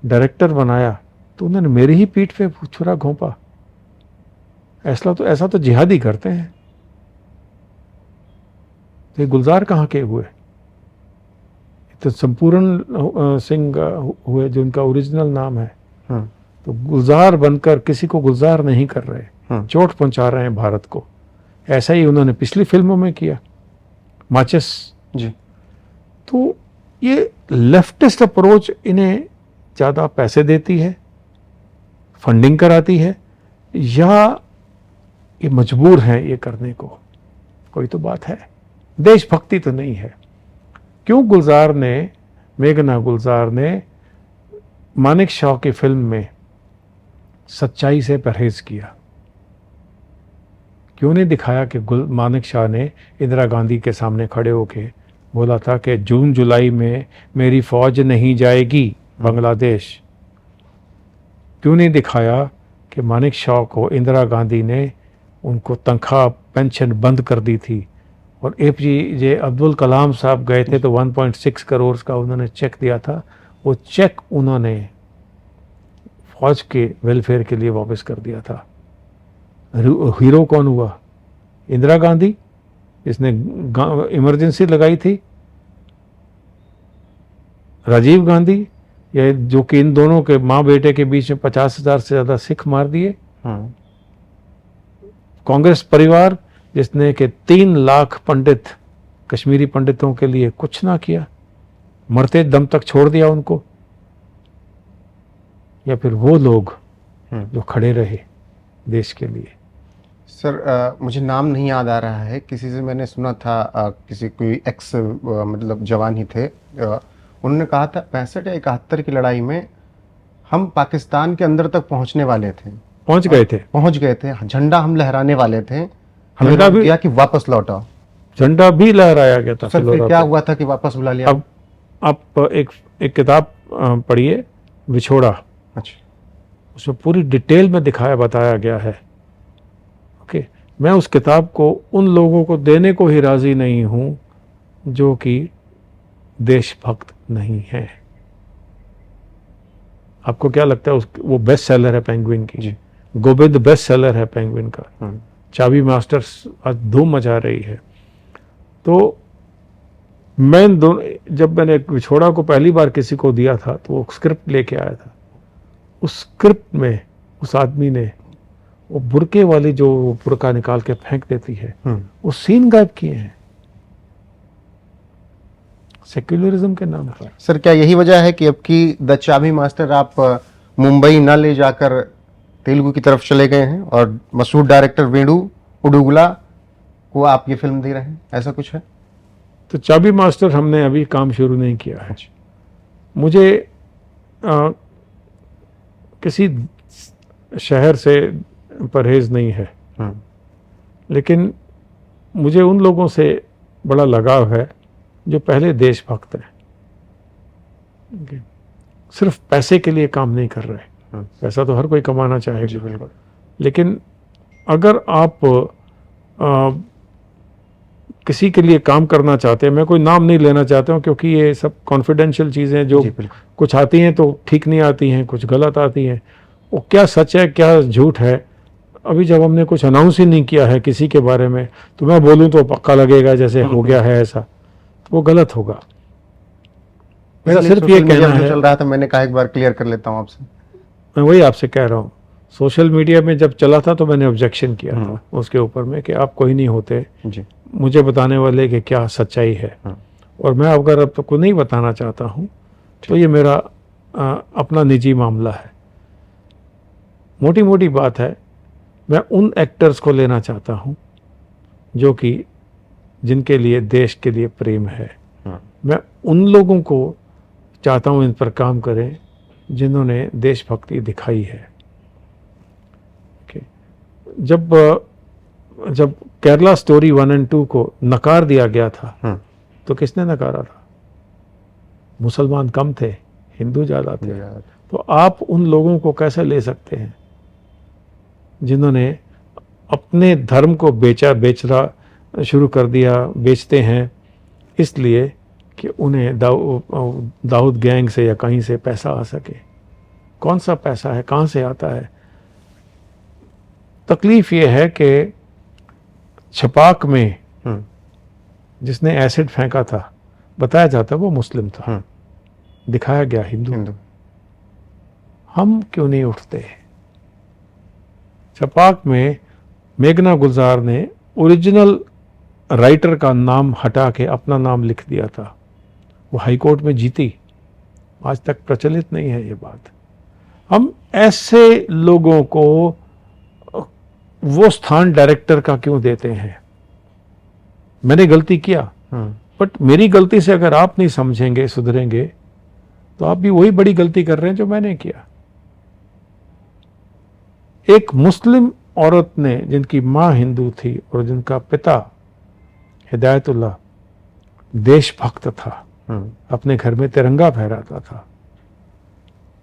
डायरेक्टर बनाया तो उन्होंने मेरी ही पीठ पे छुरा घोंपा। ऐसा तो जिहादी करते हैं। तो ये गुलजार कहाँ के हुए? तो संपूर्ण सिंह हुए जो उनका ओरिजिनल नाम है। तो गुलजार बनकर किसी को गुलजार नहीं कर रहे, चोट पहुंचा रहे हैं भारत को। ऐसा ही उन्होंने पिछली फिल्मों में किया, माचिस जी। तो ये लेफ्टिस्ट अप्रोच इन्हें ज़्यादा पैसे देती है, फंडिंग कराती है, या ये मजबूर हैं ये करने को? कोई तो बात है, देशभक्ति तो नहीं है। क्यों मेघना गुलजार ने मानिक शॉ की फिल्म में सच्चाई से परहेज किया? क्यों नहीं दिखाया कि मानिक शाह ने इंदिरा गांधी के सामने खड़े होके बोला था कि जून जुलाई में मेरी फौज नहीं जाएगी बांग्लादेश? क्यों नहीं दिखाया कि मानिक शॉ को इंदिरा गांधी ने उनको तनख्वाह पेंशन बंद कर दी थी। और APJ अब्दुल कलाम साहब गए थे तो 1.6 करोड़ का उन्होंने चेक दिया था। वो चेक उन्होंने फौज के वेलफेयर के लिए वापस कर दिया था। हीरो कौन हुआ? इंदिरा गांधी, जिसने इमरजेंसी लगाई थी, राजीव गांधी, या जो कि इन दोनों के माँ बेटे के बीच में 50,000 से ज़्यादा सिख मार दिए, कांग्रेस परिवार जिसने कि 3 लाख पंडित, कश्मीरी पंडितों के लिए कुछ ना किया, मरते दम तक छोड़ दिया उनको, या फिर वो लोग जो खड़े रहे देश के लिए। सर मुझे नाम नहीं याद आ रहा है, किसी से मैंने सुना था, किसी कोई एक्स मतलब जवान ही थे, उन्होंने कहा था 65 या 71 की लड़ाई में हम पाकिस्तान के अंदर तक पहुंचने वाले थे, पहुंच गए थे, झंडा हम लहराने वाले थे, हमने भी किया कि वापस लौटाओ, झंडा भी लहराया गया था। सर फिर क्या हुआ था कि वापस बुला लिया? अब आप एक किताब पढ़िए, विछोड़ा। अच्छा, उसमें पूरी डिटेल में बताया गया है। ओके, मैं उस किताब को उन लोगों को देने को ही राजी नहीं हूं जो कि देशभक्त नहीं है। आपको क्या लगता है? वो बेस्ट सेलर है पेंगुइन की, गोविंद बेस्ट सेलर है पेंगुइन का, चाबी मास्टर्स आज धूम मचा रही है। तो जब मैंने विछोड़ा को पहली बार किसी को दिया था तो वो स्क्रिप्ट लेके आया था। उस स्क्रिप्ट में उस आदमी ने वो बुरके वाली जो बुरका निकाल के फेंक देती है, वो सीन गायब किए हैं सेक्युलरिज्म के नाम पर। सर क्या यही वजह है कि अब की द चाबी मास्टर आप मुंबई न ले जाकर तेलुगु की तरफ चले गए हैं और मशहूर डायरेक्टर वेणु उडुगला को आप ये फिल्म दे रहे हैं, ऐसा कुछ है? तो चाबी मास्टर हमने अभी काम शुरू नहीं किया है। मुझे किसी शहर से परहेज नहीं है, लेकिन मुझे उन लोगों से बड़ा लगाव है जो पहले देशभक्त हैं, सिर्फ पैसे के लिए काम नहीं कर रहे। पैसा तो हर कोई कमाना चाहेगा, लेकिन अगर आप किसी के लिए काम करना चाहते हैं, मैं कोई नाम नहीं लेना चाहता हूँ क्योंकि ये सब कॉन्फिडेंशियल चीज़ें जो कुछ आती हैं तो ठीक नहीं आती हैं, कुछ गलत आती हैं, वो क्या सच है क्या झूठ है, अभी जब हमने कुछ अनाउंस ही नहीं किया है किसी के बारे में तो मैं बोलूँ तो पक्का लगेगा जैसे हो गया है ऐसा, तो वो गलत होगा। मेरा सिर्फ ये कहना है, चल रहा था, मैंने कहा एक बार क्लियर कर लेता हूँ आपसे। मैं वही आपसे कह रहा हूँ, सोशल मीडिया में जब चला था तो मैंने ऑब्जेक्शन किया था उसके ऊपर में कि आप कोई नहीं होते मुझे बताने वाले कि क्या सच्चाई है, और मैं अगर अब को नहीं बताना चाहता हूँ तो ये मेरा अपना निजी मामला है। मोटी मोटी बात है, मैं उन एक्टर्स को लेना चाहता हूँ जो कि जिनके लिए देश के लिए प्रेम है। मैं उन लोगों को चाहता हूँ इन पर काम करें जिन्होंने देशभक्ति दिखाई है। जब केरला स्टोरी 1 और 2 को नकार दिया गया था तो किसने नकारा था? मुसलमान कम थे, हिंदू ज़्यादा थे। तो आप उन लोगों को कैसे ले सकते हैं जिन्होंने अपने धर्म को बेचना शुरू कर दिया, बेचते हैं इसलिए कि उन्हें दाऊद गैंग से या कहीं से पैसा आ सके। कौन सा पैसा है, कहाँ से आता है? तकलीफ ये है कि छपाक में जिसने एसिड फेंका था बताया जाता वो मुस्लिम था, दिखाया गया हिंदू। हम क्यों नहीं उठते? छपाक में मेघना गुलजार ने ओरिजिनल राइटर का नाम हटा के अपना नाम लिख दिया था, वो हाई कोर्ट में जीती, आज तक प्रचलित नहीं है ये बात। हम ऐसे लोगों को वो स्थान डायरेक्टर का क्यों देते हैं? मैंने गलती किया, बट मेरी गलती से अगर आप नहीं समझेंगे, सुधरेंगे, तो आप भी वही बड़ी गलती कर रहे हैं जो मैंने किया। एक मुस्लिम औरत ने, जिनकी मां हिंदू थी और जिनका पिता हिदायतुल्लाह देशभक्त था, अपने घर में तिरंगा फहराता था,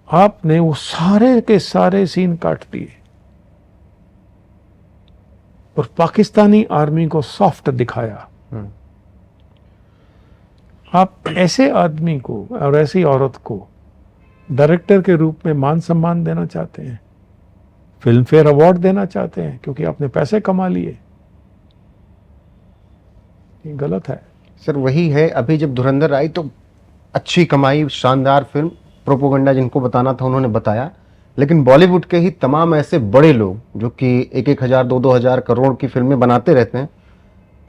आपने वो सारे के सारे सीन काट दिए। और पाकिस्तानी आर्मी को सॉफ्ट दिखाया। आप ऐसे आदमी को और ऐसी औरत को डायरेक्टर के रूप में मान सम्मान देना चाहते हैं, फिल्म फेयर अवार्ड देना चाहते हैं क्योंकि आपने पैसे कमा लिए, ये गलत है। सर वही है, अभी जब धुरंधर आई तो अच्छी कमाई, शानदार फिल्म, प्रोपोगंडा जिनको बताना था उन्होंने बताया, लेकिन बॉलीवुड के ही तमाम ऐसे बड़े लोग जो कि 1-1 हजार 2-2 हजार करोड़ की फिल्में बनाते रहते हैं,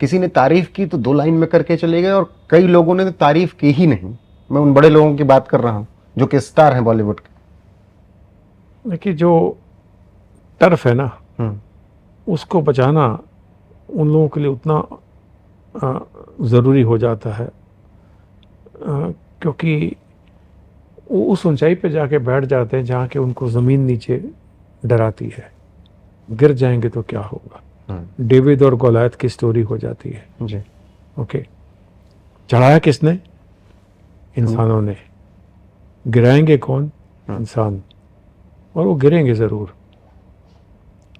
किसी ने तारीफ की तो 2 लाइन में करके चले गए और कई लोगों ने तो तारीफ की ही नहीं। मैं उन बड़े लोगों की बात कर रहा हूं जो कि स्टार हैं बॉलीवुड के। देखिए, जो टर्फ है ना, उसको बचाना उन लोगों के लिए उतना ज़रूरी हो जाता है क्योंकि वो उस ऊंचाई पे जाके बैठ जाते हैं जहाँ के उनको ज़मीन नीचे डराती है, गिर जाएंगे तो क्या होगा। डेविड और गोलायत की स्टोरी हो जाती है जी। ओके, चढ़ाया किसने? इंसानों ने। गिराएंगे कौन? इंसान, और वो गिरेंगे ज़रूर।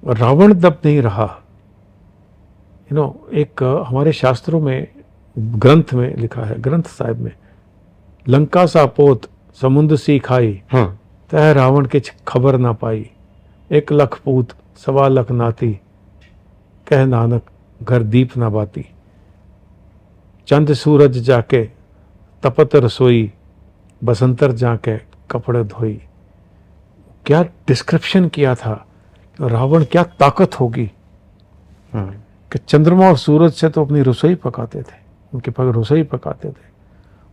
और रावण दब नहीं रहा। एक हमारे शास्त्रों में, ग्रंथ में लिखा है, ग्रंथ साहिब में, लंका सा पोत समुद्र सी खाई, तह रावण के खबर ना पाई, 1 लाख पूत 1.25 लाख नाती, कह नानक घर दीप ना बाती, चंद सूरज जाके तपत रसोई, बसंतर जाके कपड़े धोई। क्या डिस्क्रिप्शन किया था, रावण क्या ताकत होगी कि चंद्रमा और सूरज से तो अपनी रसोई पकाते थे, उनके पास रसोई पकाते थे,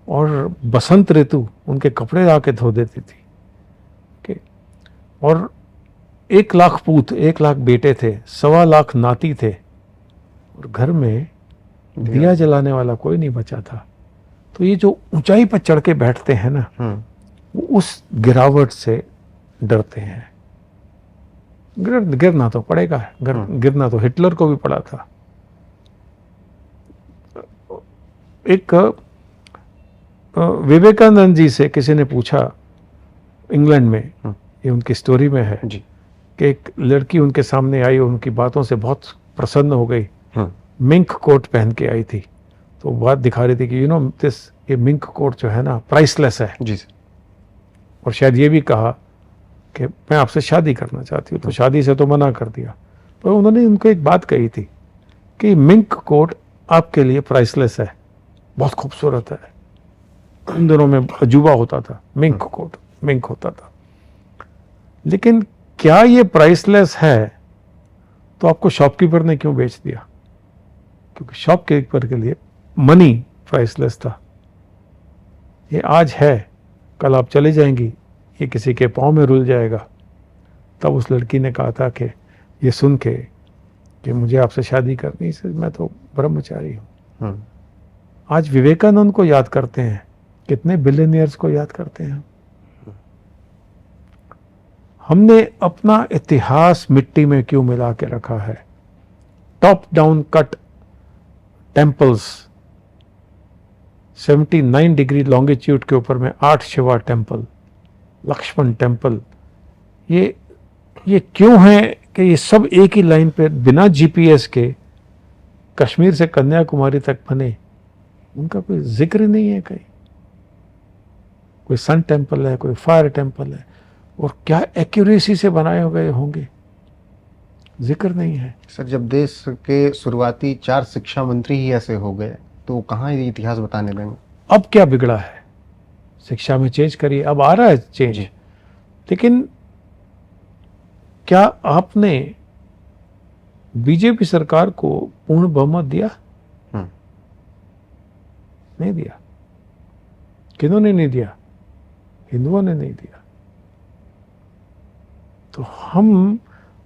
और बसंत ऋतु उनके कपड़े आके धो देती थी। ओके, और 1 लाख पूत, 1 लाख बेटे थे, 1.25 लाख नाती थे, और घर में दिया जलाने वाला कोई नहीं बचा था। तो ये जो ऊंचाई पर चढ़ के बैठते हैं ना, वो उस गिरावट से डरते हैं। गिरना तो पड़ेगा, गिरना तो हिटलर को भी पड़ा था। एक विवेकानंद जी से किसी ने पूछा इंग्लैंड में, ये उनकी स्टोरी में है जी, कि एक लड़की उनके सामने आई और उनकी बातों से बहुत प्रसन्न हो गई, मिंक कोट पहन के आई थी, तो बात दिखा रही थी कि ये मिंक कोट जो है ना प्राइसलेस है जी, और शायद ये भी कहा कि मैं आपसे शादी करना चाहती हूँ, तो शादी से तो मना कर दिया। पर उन्होंने उनको एक बात कही थी कि मिंक कोट आपके लिए प्राइसलेस है, बहुत खूबसूरत है। उन दिनों में अजूबा होता था, मिंक कोट मिंक होता था। लेकिन क्या ये प्राइसलेस है तो आपको शॉपकीपर ने क्यों बेच दिया? क्योंकि शॉपकीपर के लिए मनी प्राइसलेस था। ये आज है, कल आप चले जाएंगी, ये किसी के पाँव में रुल जाएगा। तब उस लड़की ने कहा था कि ये सुन के कि मुझे आपसे शादी करनी है, मैं तो ब्रह्मचारी हूँ। आज विवेकानंद को याद करते हैं, कितने बिलियनियर्स को याद करते हैं। हमने अपना इतिहास मिट्टी में क्यों मिला के रखा है? Top down cut temples, 79 degree longitude के ऊपर में 8 शिवा टेम्पल, लक्ष्मण टेम्पल, ये क्यों है कि ये सब एक ही लाइन पे बिना जीपीएस के कश्मीर से कन्याकुमारी तक बने? उनका कोई जिक्र नहीं है कहीं। कोई सन टेम्पल है, कोई फायर टेम्पल है, और क्या एक्यूरेसी से बनाए गए होंगे, जिक्र नहीं है। सर जब देश के शुरुआती 4 शिक्षा मंत्री ही ऐसे हो गए तो कहाँ ये इतिहास बताने देंगे? अब क्या बिगड़ा है? शिक्षा में चेंज करिए, अब आ रहा है चेंज। लेकिन क्या आपने बीजेपी सरकार को पूर्ण बहुमत दिया? नहीं दिया। किन्होंने नहीं दिया? हिंदुओं ने नहीं दिया। तो हम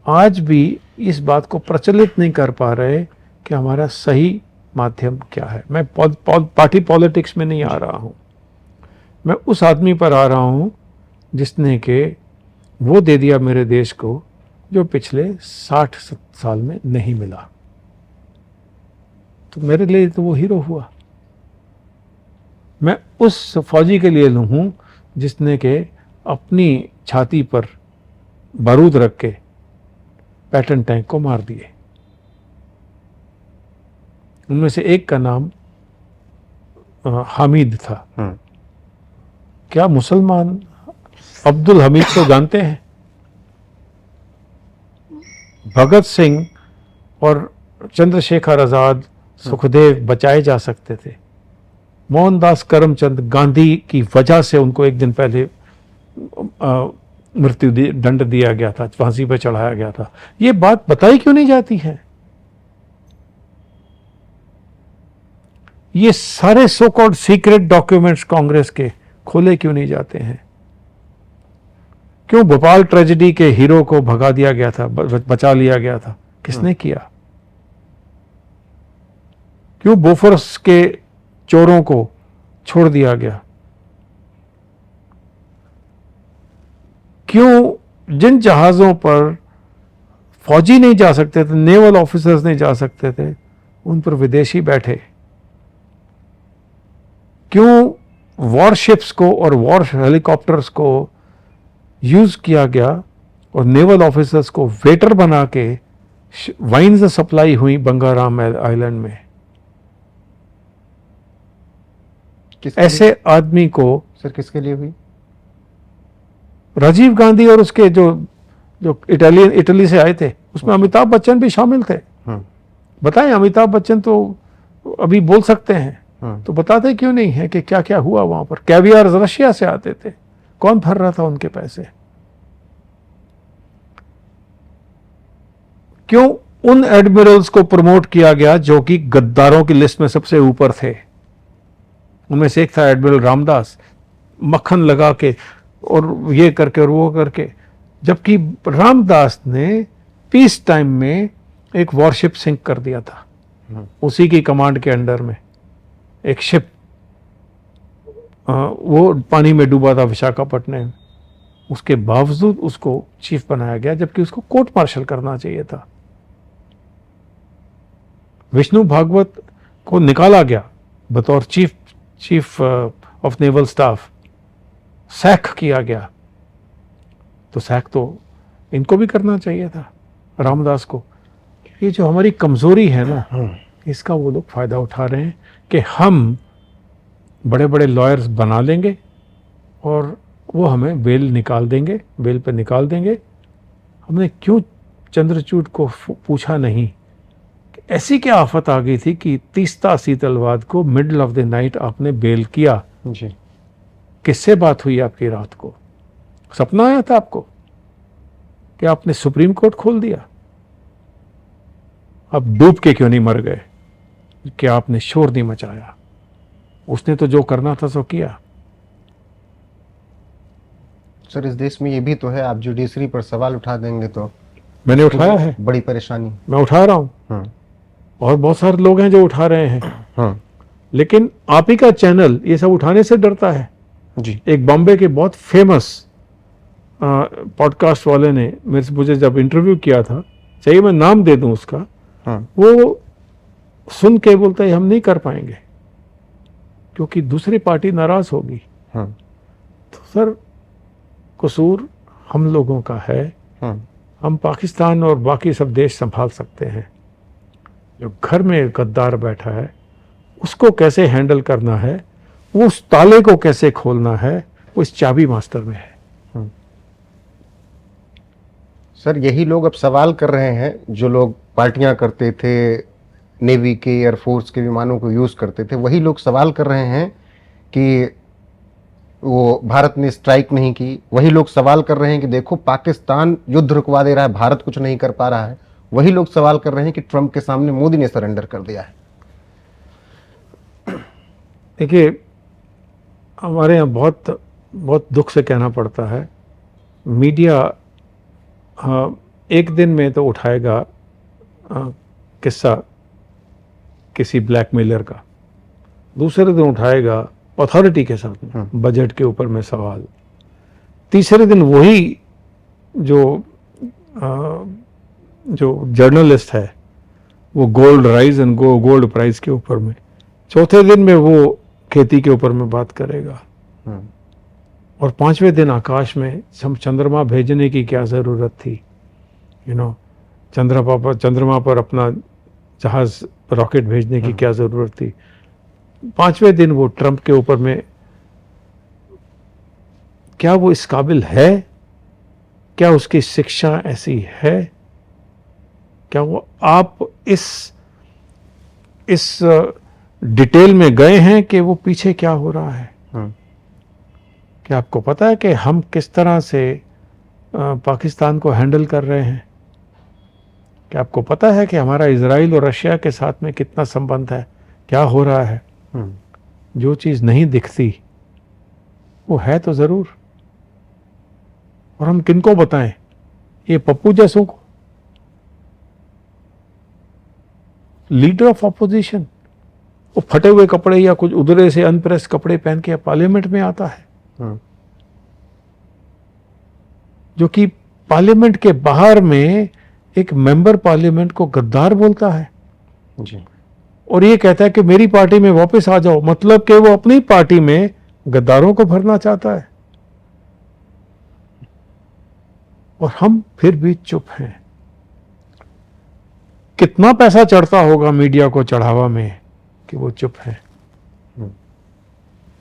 आज भी इस बात को प्रचलित नहीं कर पा रहे कि हमारा सही माध्यम क्या है। मैं पार्टी पॉलिटिक्स में नहीं आ रहा हूं, मैं उस आदमी पर आ रहा हूं जिसने के वो दे दिया मेरे देश को जो पिछले 60 साल में नहीं मिला। तो मेरे लिए तो वो हीरो हुआ। मैं उस फौजी के लिए हूं जिसने के अपनी छाती पर बारूद रख के पैटर्न टैंक को मार दिए। उनमें से एक का नाम हामिद था। क्या मुसलमान अब्दुल हमीद को जानते हैं? भगत सिंह और चंद्रशेखर आजाद, सुखदेव बचाए जा सकते थे। मोहनदास करमचंद गांधी की वजह से उनको एक दिन पहले मृत्यु दंड दिया गया था, फांसी पर चढ़ाया गया था। ये बात बताई क्यों नहीं जाती है? ये सारे so called secret documents Congress के खोले क्यों नहीं जाते हैं? क्यों भोपाल ट्रेजेडी के हीरो को भगा दिया गया था, बचा लिया गया था? किसने किया? क्यों बोफोर्स के चोरों को छोड़ दिया गया? क्यों जिन जहाजों पर फौजी नहीं जा सकते थे, नेवल ऑफिसर्स नहीं जा सकते थे, उन पर विदेशी बैठे? क्यों वॉरशिप्स को और वॉर हेलीकॉप्टर्स को यूज किया गया और नेवल ऑफिसर्स को वेटर बना के वाइन्स सप्लाई हुई बंगाराम आइलैंड में? ऐसे आदमी को सर किसके लिए हुई? राजीव गांधी और उसके जो इटली से आए थे, उसमें अमिताभ बच्चन भी शामिल थे। बताएं, अमिताभ बच्चन तो अभी बोल सकते हैं, तो बताते क्यों नहीं है कि क्या क्या हुआ वहां पर? कैवियर रशिया से आते थे, कौन भर रहा था उनके पैसे? क्यों उन एडमिरल्स को प्रमोट किया गया जो कि गद्दारों की लिस्ट में सबसे ऊपर थे? उनमें से एक था एडमिरल रामदास, मक्खन लगा के और ये करके और वो करके, जबकि रामदास ने पीस टाइम में एक वॉरशिप सिंक कर दिया था, उसी की कमांड के अंडर में एक शिप, वो पानी में डूबा था विशाखापट्टनम। उसके बावजूद उसको चीफ बनाया गया, जबकि उसको कोर्ट मार्शल करना चाहिए था। विष्णु भागवत को निकाला गया बतौर chief of naval staff, sack किया गया, तो सैक तो इनको भी करना चाहिए था, रामदास को। ये जो हमारी कमजोरी है ना, इसका वो लोग फायदा उठा रहे हैं कि हम बड़े बड़े लॉयर्स बना लेंगे और वो हमें बेल निकाल देंगे, बेल पे निकाल देंगे। हमने क्यों चंद्रचूड़ को पूछा नहीं कि ऐसी क्या आफत आ गई थी कि तीस्ता सीतलवाद को मिडल ऑफ द नाइट आपने बेल किया? जी। किससे बात हुई आपकी रात को? सपना आया था आपको कि आपने सुप्रीम कोर्ट खोल दिया? आप डूब के क्यों नहीं मर गए कि आपने शोर नहीं मचाया? उसने तो जो करना था सो किया। सर इस देश में ये भी तो है, आप जुडिशरी पर सवाल उठा देंगे तो मैंने उठाया है, बड़ी परेशानी। मैं उठा रहा हूं और बहुत सारे लोग हैं जो उठा रहे हैं। लेकिन आप ही का चैनल ये सब उठाने से डरता है जी। एक बॉम्बे के बहुत फेमस पॉडकास्ट वाले ने मुझे जब इंटरव्यू किया था, चाहिए मैं नाम दे दूं उसका, वो सुन के बोलता है हम नहीं कर पाएंगे क्योंकि दूसरी पार्टी नाराज होगी। तो सर कसूर हम लोगों का है। हम पाकिस्तान और बाकी सब देश संभाल सकते हैं। जो घर में गद्दार बैठा है उसको कैसे हैंडल करना है, वो उस ताले को कैसे खोलना है, वो इस चाबी मास्टर में है। सर यही लोग अब सवाल कर रहे हैं, जो लोग पार्टियां करते थे, नेवी के एयरफोर्स के विमानों को यूज करते थे, वही लोग सवाल कर रहे हैं कि वो भारत ने स्ट्राइक नहीं की। वही लोग सवाल कर रहे हैं कि देखो पाकिस्तान युद्ध रुकवा दे रहा है, भारत कुछ नहीं कर पा रहा है। वही लोग सवाल कर रहे हैं कि ट्रंप के सामने मोदी ने सरेंडर कर दिया है। देखिए हमारे यहाँ बहुत बहुत दुख से कहना पड़ता है, मीडिया एक दिन में तो उठाएगा किस्सा किसी ब्लैकमेलर का, दूसरे दिन उठाएगा अथॉरिटी के साथ में बजट के ऊपर में सवाल, तीसरे दिन वही जो जर्नलिस्ट है वो gold rise and gold price के ऊपर में, चौथे दिन में वो खेती के ऊपर में बात करेगा, और पांचवें दिन आकाश में चंद्रमा भेजने की क्या ज़रूरत थी? चंद्रमा पर अपना जहाज रॉकेट भेजने की क्या ज़रूरत थी। 5वें दिन वो ट्रंप के ऊपर में, क्या वो इस काबिल है? क्या उसकी शिक्षा ऐसी है? क्या वो आप इस डिटेल में गए हैं कि वो पीछे क्या हो रहा है? क्या आपको पता है कि हम किस तरह से पाकिस्तान को हैंडल कर रहे हैं? क्या आपको पता है कि हमारा इजराइल और रशिया के साथ में कितना संबंध है? क्या हो रहा है? जो चीज़ नहीं दिखती वो है तो ज़रूर। और हम किनको बताएं? ये पप्पू जैसों को, लीडर ऑफ ऑपोजिशन, वो फटे हुए कपड़े या कुछ उधरे से अनप्रेस कपड़े पहन के पार्लियामेंट में आता है, जो कि पार्लियामेंट के बाहर में एक मेंबर पार्लियामेंट को गद्दार बोलता है जी। और ये कहता है कि मेरी पार्टी में वापस आ जाओ, मतलब कि वो अपनी पार्टी में गद्दारों को भरना चाहता है। और हम फिर भी चुप हैं। कितना पैसा चढ़ता होगा मीडिया को चढ़ावा में कि वो चुप है।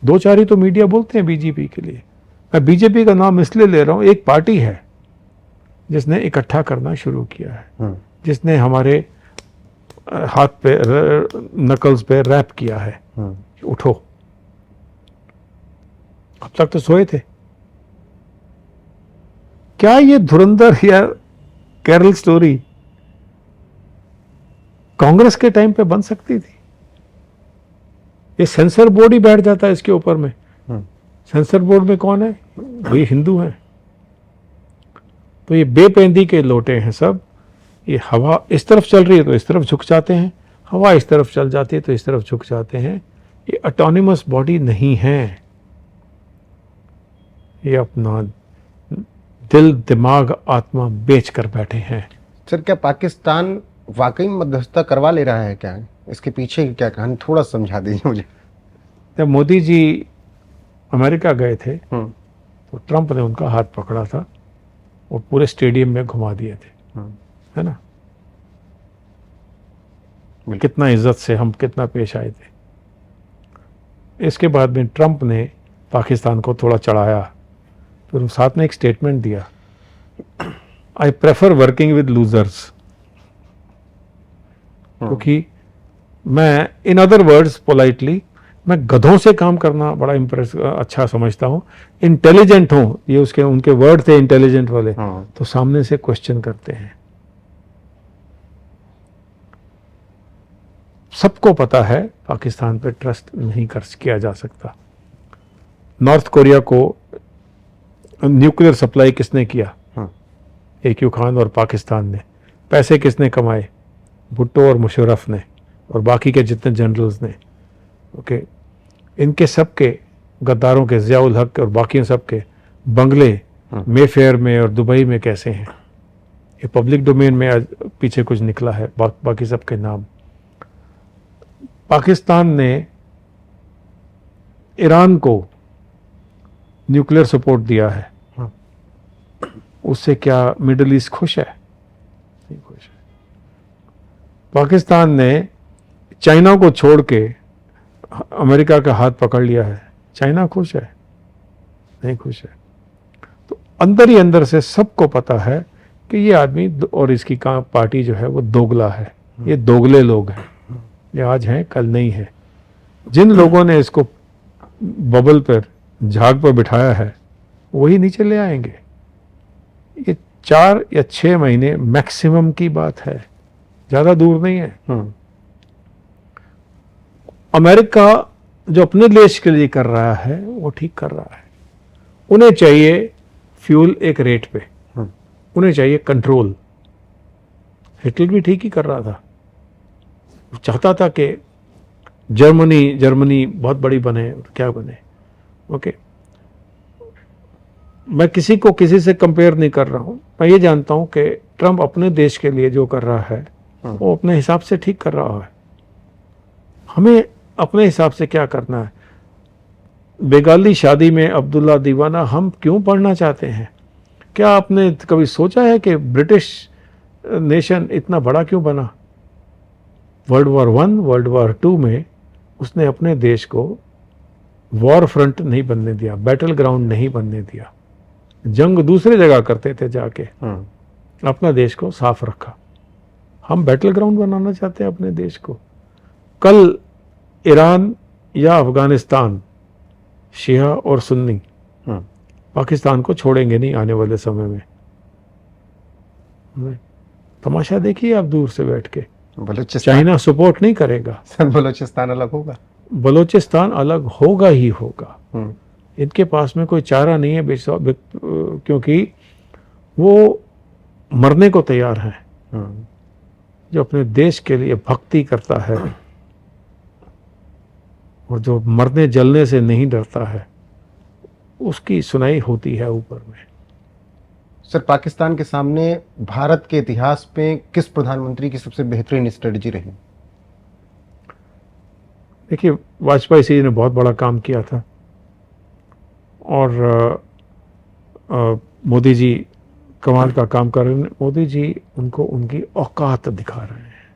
दो चार ही तो मीडिया बोलते हैं बीजेपी के लिए। मैं बीजेपी का नाम इसलिए ले रहा हूं, एक पार्टी है जिसने इकट्ठा करना शुरू किया है, जिसने हमारे हाथ पे, नकल्स पे रैप किया है, उठो। अब तक तो सोए थे। क्या ये धुरंधर या कैरल स्टोरी कांग्रेस के टाइम पे बन सकती थी? ये सेंसर बोर्ड ही बैठ जाता है इसके ऊपर में। सेंसर बोर्ड में कौन है? वही हिंदू हैं। तो ये बेपेंदी के लोटे हैं सब। ये हवा इस तरफ चल रही है तो इस तरफ झुक जाते हैं, हवा इस तरफ चल जाती है तो इस तरफ झुक जाते हैं। ये ऑटोनमस बॉडी नहीं है। ये अपना दिल, दिमाग, आत्मा बेच कर बैठे हैं। सर, क्या पाकिस्तान वाकई मध्यस्थता करवा ले रहा है क्या? इसके पीछे की क्या कहानी, थोड़ा समझा दीजिए मुझे। जब मोदी जी अमेरिका गए थे तो ट्रंप ने उनका हाथ पकड़ा था और पूरे स्टेडियम में घुमा दिए थे, है ना? कितना इज्जत से हम कितना पेश आए थे। इसके बाद में ट्रंप ने पाकिस्तान को थोड़ा चढ़ाया, फिर साथ में एक स्टेटमेंट दिया, I prefer working with losers. क्योंकि मैं, इन अदर वर्ड्स पोलाइटली, मैं गधों से काम करना बड़ा अच्छा समझता हूँ। इंटेलिजेंट हूँ, ये उसके उनके वर्ड थे इंटेलिजेंट वाले, तो सामने से क्वेश्चन करते हैं। सबको पता है पाकिस्तान पे ट्रस्ट नहीं कर किया जा सकता। नॉर्थ कोरिया को न्यूक्लियर सप्लाई किसने किया? AQ खान और पाकिस्तान ने। पैसे किसने कमाए? भुट्टो और मुशर्रफ ने और बाकी के जितने जनरल्स ने। ओके, इनके सब के गद्दारों के, ज़ियाउल हक और बाकी सब के बंगले मेफेयर में और दुबई में कैसे हैं? ये पब्लिक डोमेन में आज पीछे कुछ निकला है, बाकी सब के नाम। पाकिस्तान ने ईरान को न्यूक्लियर सपोर्ट दिया है, उससे क्या मिडिल ईस्ट खुश है? नहीं खुश है। पाकिस्तान ने चाइना को छोड़ के अमेरिका का हाथ पकड़ लिया है, चाइना खुश है? नहीं खुश है। तो अंदर ही अंदर से सबको पता है कि ये आदमी और इसकी पार्टी जो है वो दोगला है। ये दोगले लोग हैं, ये आज हैं कल नहीं है। जिन लोगों ने इसको बबल पर, झाग पर बिठाया है, वही नीचे ले आएंगे। ये 4 या 6 महीने मैक्सिमम की बात है, ज्यादा दूर नहीं है। अमेरिका जो अपने देश के लिए कर रहा है वो ठीक कर रहा है। उन्हें चाहिए फ्यूल एक रेट पे, उन्हें चाहिए कंट्रोल। हिटलर भी ठीक ही कर रहा था, चाहता था कि जर्मनी बहुत बड़ी बने, क्या बने। ओके, मैं किसी को किसी से कंपेयर नहीं कर रहा हूं। मैं ये जानता हूं कि ट्रंप अपने देश के लिए जो कर रहा है वो अपने हिसाब से ठीक कर रहा है। हमें अपने हिसाब से क्या करना है? बेगाली शादी में अब्दुल्ला दीवाना हम क्यों पढ़ना चाहते हैं? क्या आपने कभी सोचा है कि ब्रिटिश नेशन इतना बड़ा क्यों बना? वर्ल्ड वॉर 1, वर्ल्ड वॉर 2 में उसने अपने देश को वॉर फ्रंट नहीं बनने दिया, बैटल ग्राउंड नहीं बनने दिया। जंग दूसरी जगह करते थे जाके, अपना देश को साफ रखा। हम बैटल ग्राउंड बनाना चाहते हैं अपने देश को। कल ईरान या अफगानिस्तान, शिया और सुन्नी पाकिस्तान को छोड़ेंगे नहीं आने वाले समय में। तमाशा देखिए आप दूर से बैठ के। चाइना सपोर्ट नहीं करेगा। सर बलूचिस्तान अलग होगा, बलूचिस्तान अलग होगा ही होगा। इनके पास में कोई चारा नहीं है क्योंकि वो मरने को तैयार हैं। जो अपने देश के लिए भक्ति करता है और जो मरने जलने से नहीं डरता है, उसकी सुनाई होती है ऊपर में। सर पाकिस्तान के सामने भारत के इतिहास में किस प्रधानमंत्री की सबसे बेहतरीन स्ट्रेटजी रही? देखिए, वाजपेयी जी ने बहुत बड़ा काम किया था और मोदी जी कमाल का काम कर रहे हैं। मोदी जी उनको उनकी औकात दिखा रहे हैं।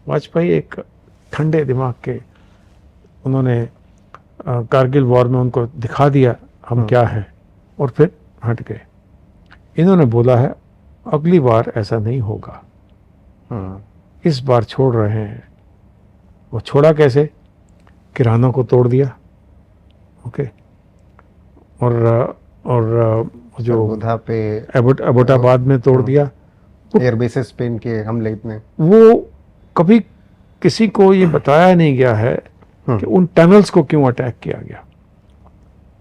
वाजपेयी एक ठंडे दिमाग के, उन्होंने कारगिल वॉर में उनको दिखा दिया हम क्या हैं और फिर हट गए। इन्होंने बोला है अगली बार ऐसा नहीं होगा, इस बार छोड़ रहे हैं। वो छोड़ा कैसे? किरानों को तोड़ दिया, ओके, और जो पे एबोटाबाद में तोड़ दिया। एयरबेसेस पे इनके हमले इतने, वो कभी किसी को ये बताया नहीं गया है कि उन टनल्स को क्यों अटैक किया गया।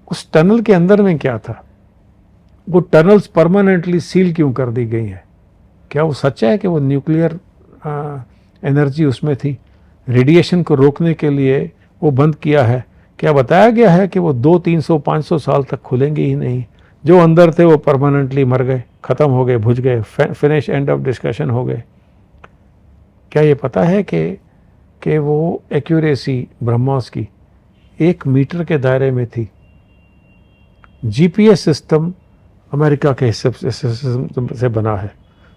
उस टनल के अंदर में क्या था? वो टनल्स परमानेंटली सील क्यों कर दी गई हैं? क्या वो सच्चा है कि वो न्यूक्लियर एनर्जी उसमें थी? रेडिएशन को रोकने के लिए वो बंद किया है। क्या बताया गया है कि वो 200, 300, 500 साल तक खुलेंगे ही नहीं? जो अंदर थे वो परमानेंटली मर गए, ख़त्म हो गए, बुझ गए, फिनिश, एंड ऑफ डिस्कशन हो गए। क्या ये पता है कि वो एक्यूरेसी ब्रह्मोस की 1 मीटर के दायरे में थी? जीपीएस सिस्टम अमेरिका के हिस्से से बना है,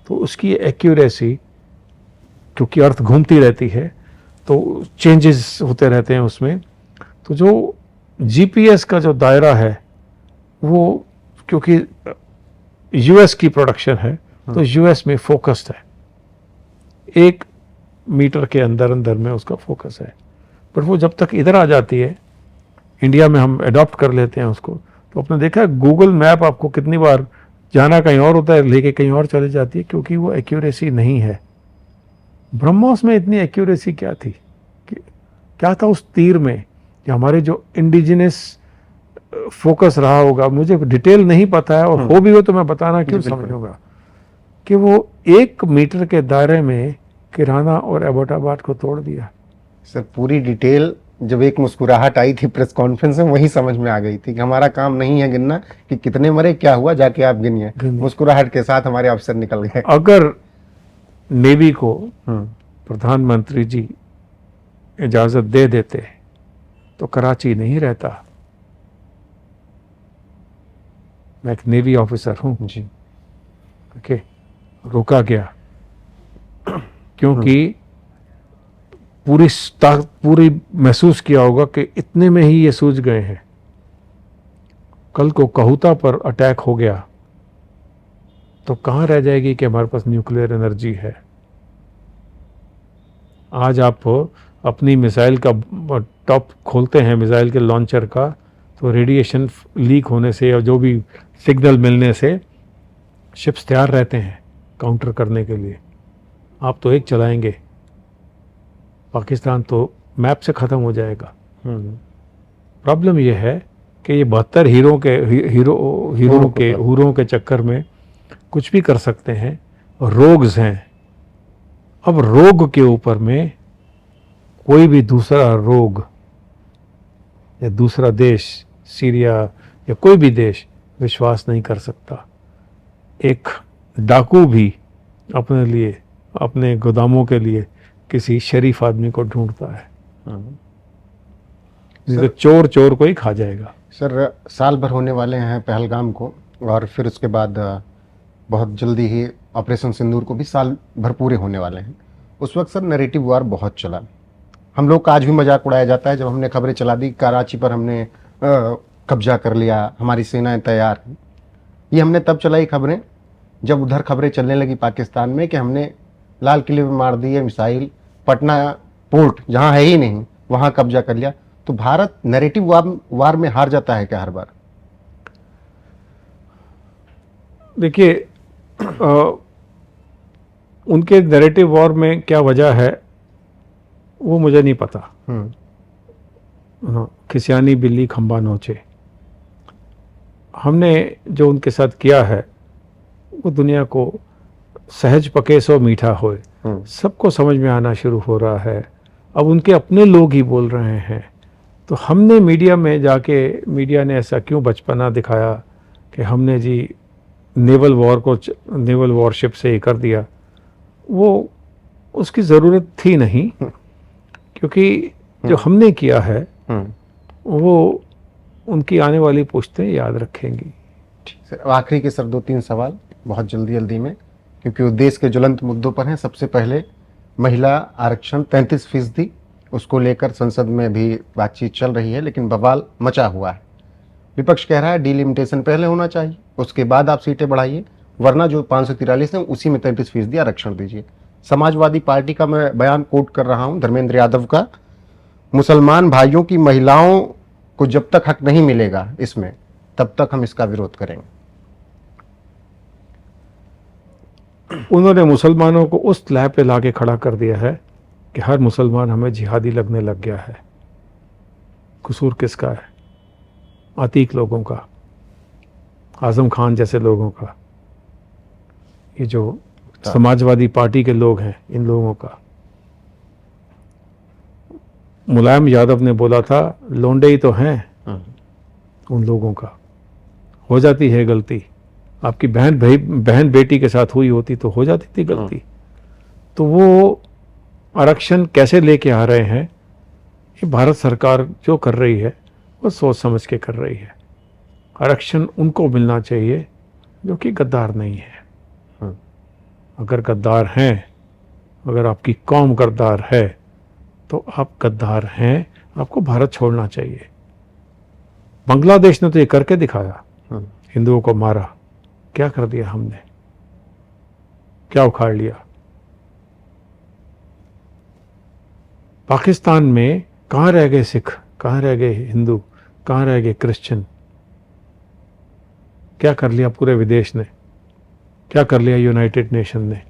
तो उसकी एक्यूरेसी, क्योंकि अर्थ घूमती रहती है तो चेंजेस होते रहते हैं उसमें, तो जो जीपीएस का जो दायरा है वो, क्योंकि यूएस की प्रोडक्शन है तो यूएस में फोकस्ड है, 1 मीटर के अंदर में उसका फोकस है। पर वो जब तक इधर आ जाती है, इंडिया में हम अडॉप्ट कर लेते हैं उसको, तो आपने देखा गूगल मैप आपको कितनी बार जाना कहीं और होता है, लेके कहीं और चले जाती है, क्योंकि वो एक्यूरेसी नहीं है। ब्रह्मोस में इतनी एक्यूरेसी क्या थी? क्या था उस तीर में कि हमारे जो इंडिजिनस फोकस रहा होगा? मुझे डिटेल नहीं पता है, और हो भी हो तो मैं बताना क्यों समझूंगा कि वो 1 मीटर के दायरे में किराना और एबोटाबाद को तोड़ दिया। सर पूरी डिटेल जब एक मुस्कुराहट आई थी प्रेस कॉन्फ्रेंस में, वही समझ में आ गई थी कि हमारा काम नहीं है गिनना कि कितने मरे, क्या हुआ, जाके आप गिनिए। मुस्कुराहट के साथ हमारे अफसर निकल गए। अगर नेवी को प्रधानमंत्री जी इजाजत दे देते तो कराची नहीं रहता। मैं एक नेवी ऑफिसर हूं जी, ओके, रोका गया क्योंकि पूरी महसूस किया होगा कि इतने में ही ये सूझ गए हैं। कल को कहूता पर अटैक हो गया तो कहां रह जाएगी कि हमारे पास न्यूक्लियर एनर्जी है? आज आप अपनी मिसाइल का टॉप खोलते हैं, मिसाइल के लॉन्चर का, तो रेडिएशन लीक होने से या जो भी सिग्नल मिलने से शिप्स तैयार रहते हैं काउंटर करने के लिए। आप तो एक चलाएंगे, पाकिस्तान तो मैप से ख़त्म हो जाएगा। प्रॉब्लम यह है कि ये 72 हीरों के चक्कर में कुछ भी कर सकते हैं। रोग्स हैं। अब रोग के ऊपर में कोई भी दूसरा रोग या दूसरा देश, सीरिया या कोई भी देश विश्वास नहीं कर सकता। एक डाकू भी अपने लिए, अपने गोदामों के लिए किसी शरीफ आदमी को ढूंढता है, जिसे चोर को ही खा जाएगा। सर साल भर होने वाले हैं पहलगाम को, और फिर उसके बाद बहुत जल्दी ही ऑपरेशन सिंदूर को भी साल भर पूरे होने वाले हैं। उस वक्त सर नैरेटिव वार बहुत चला। हम लोग का आज भी मजाक उड़ाया जाता है जब हमने खबरें चला दी कराची पर हमने कब्जा कर लिया, हमारी सेनाएं तैयार हैं। ये हमने तब चलाई खबरें जब उधर खबरें चलने लगी पाकिस्तान में कि हमने लाल किले में मार दी है मिसाइल, पटना पोर्ट जहां है ही नहीं वहां कब्जा कर लिया। तो भारत नैरेटिव वार में हार जाता है क्या हर बार? देखिए, उनके नैरेटिव वॉर में क्या वजह है वो मुझे नहीं पता। हाँ, खिसियानी बिल्ली खंबा नोचे। हमने जो उनके साथ किया है वो दुनिया को सहज पके सो मीठा होए, सबको समझ में आना शुरू हो रहा है। अब उनके अपने लोग ही बोल रहे हैं। तो हमने मीडिया में जाके, मीडिया ने ऐसा क्यों बचपना दिखाया कि हमने जी नेवल वॉरशिप से ये कर दिया, वो उसकी ज़रूरत थी नहीं, क्योंकि जो हमने किया है वो उनकी आने वाली पुश्तें याद रखेंगी। सर आखिरी के सर 2-3 सवाल बहुत जल्दी में, क्योंकि वो देश के ज्वलंत मुद्दों पर हैं। सबसे पहले महिला आरक्षण 33%, उसको लेकर संसद में भी बातचीत चल रही है लेकिन बवाल मचा हुआ है। विपक्ष कह रहा है डिलिमिटेशन पहले होना चाहिए, उसके बाद आप सीटें बढ़ाइए, वरना जो 543 है उसी में 33% आरक्षण दीजिए। समाजवादी पार्टी का मैं बयान कोट कर रहा हूं, धर्मेंद्र यादव का, मुसलमान भाइयों की महिलाओं को जब तक हक नहीं मिलेगा इसमें तब तक हम इसका विरोध करेंगे। उन्होंने मुसलमानों को उस स्लैब पे लाके खड़ा कर दिया है कि हर मुसलमान हमें जिहादी लगने लग गया है। कसूर किसका है? अतीक लोगों का, आजम खान जैसे लोगों का, ये जो समाजवादी पार्टी के लोग हैं इन लोगों का। मुलायम यादव ने बोला था लोंडे ही तो हैं उन लोगों का। हो जाती है गलती, आपकी बहन बेटी के साथ हुई होती तो हो जाती थी गलती। तो वो आरक्षण कैसे लेके आ रहे हैं, ये भारत सरकार जो कर रही है वो सोच समझ के कर रही है। आरक्षण उनको मिलना चाहिए जो कि गद्दार नहीं है। अगर गद्दार हैं, अगर आपकी कौम गद्दार है तो आप गद्दार हैं, आपको भारत छोड़ना चाहिए। बांग्लादेश ने तो ये करके दिखाया, हिंदुओं को मारा। क्या कर दिया हमने? क्या उखाड़ लिया? पाकिस्तान में कहाँ रह गए सिख, कहाँ रह गए हिंदू, कहाँ रह गए क्रिश्चियन? क्या कर लिया पूरे विदेश ने? क्या कर लिया यूनाइटेड नेशन ने?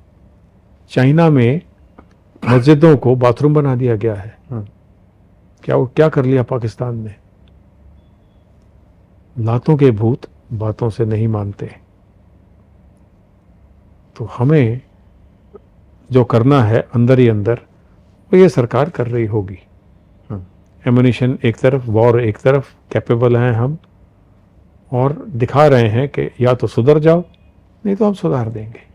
चाइना में मस्जिदों को बाथरूम बना दिया गया है। क्या कर लिया पाकिस्तान ने? लातों के भूत बातों से नहीं मानते। तो हमें जो करना है अंदर ही अंदर वो ये सरकार कर रही होगी। एमुनिशन एक तरफ, वॉर एक तरफ, कैपेबल हैं हम, और दिखा रहे हैं कि या तो सुधर जाओ नहीं तो हम सुधार देंगे।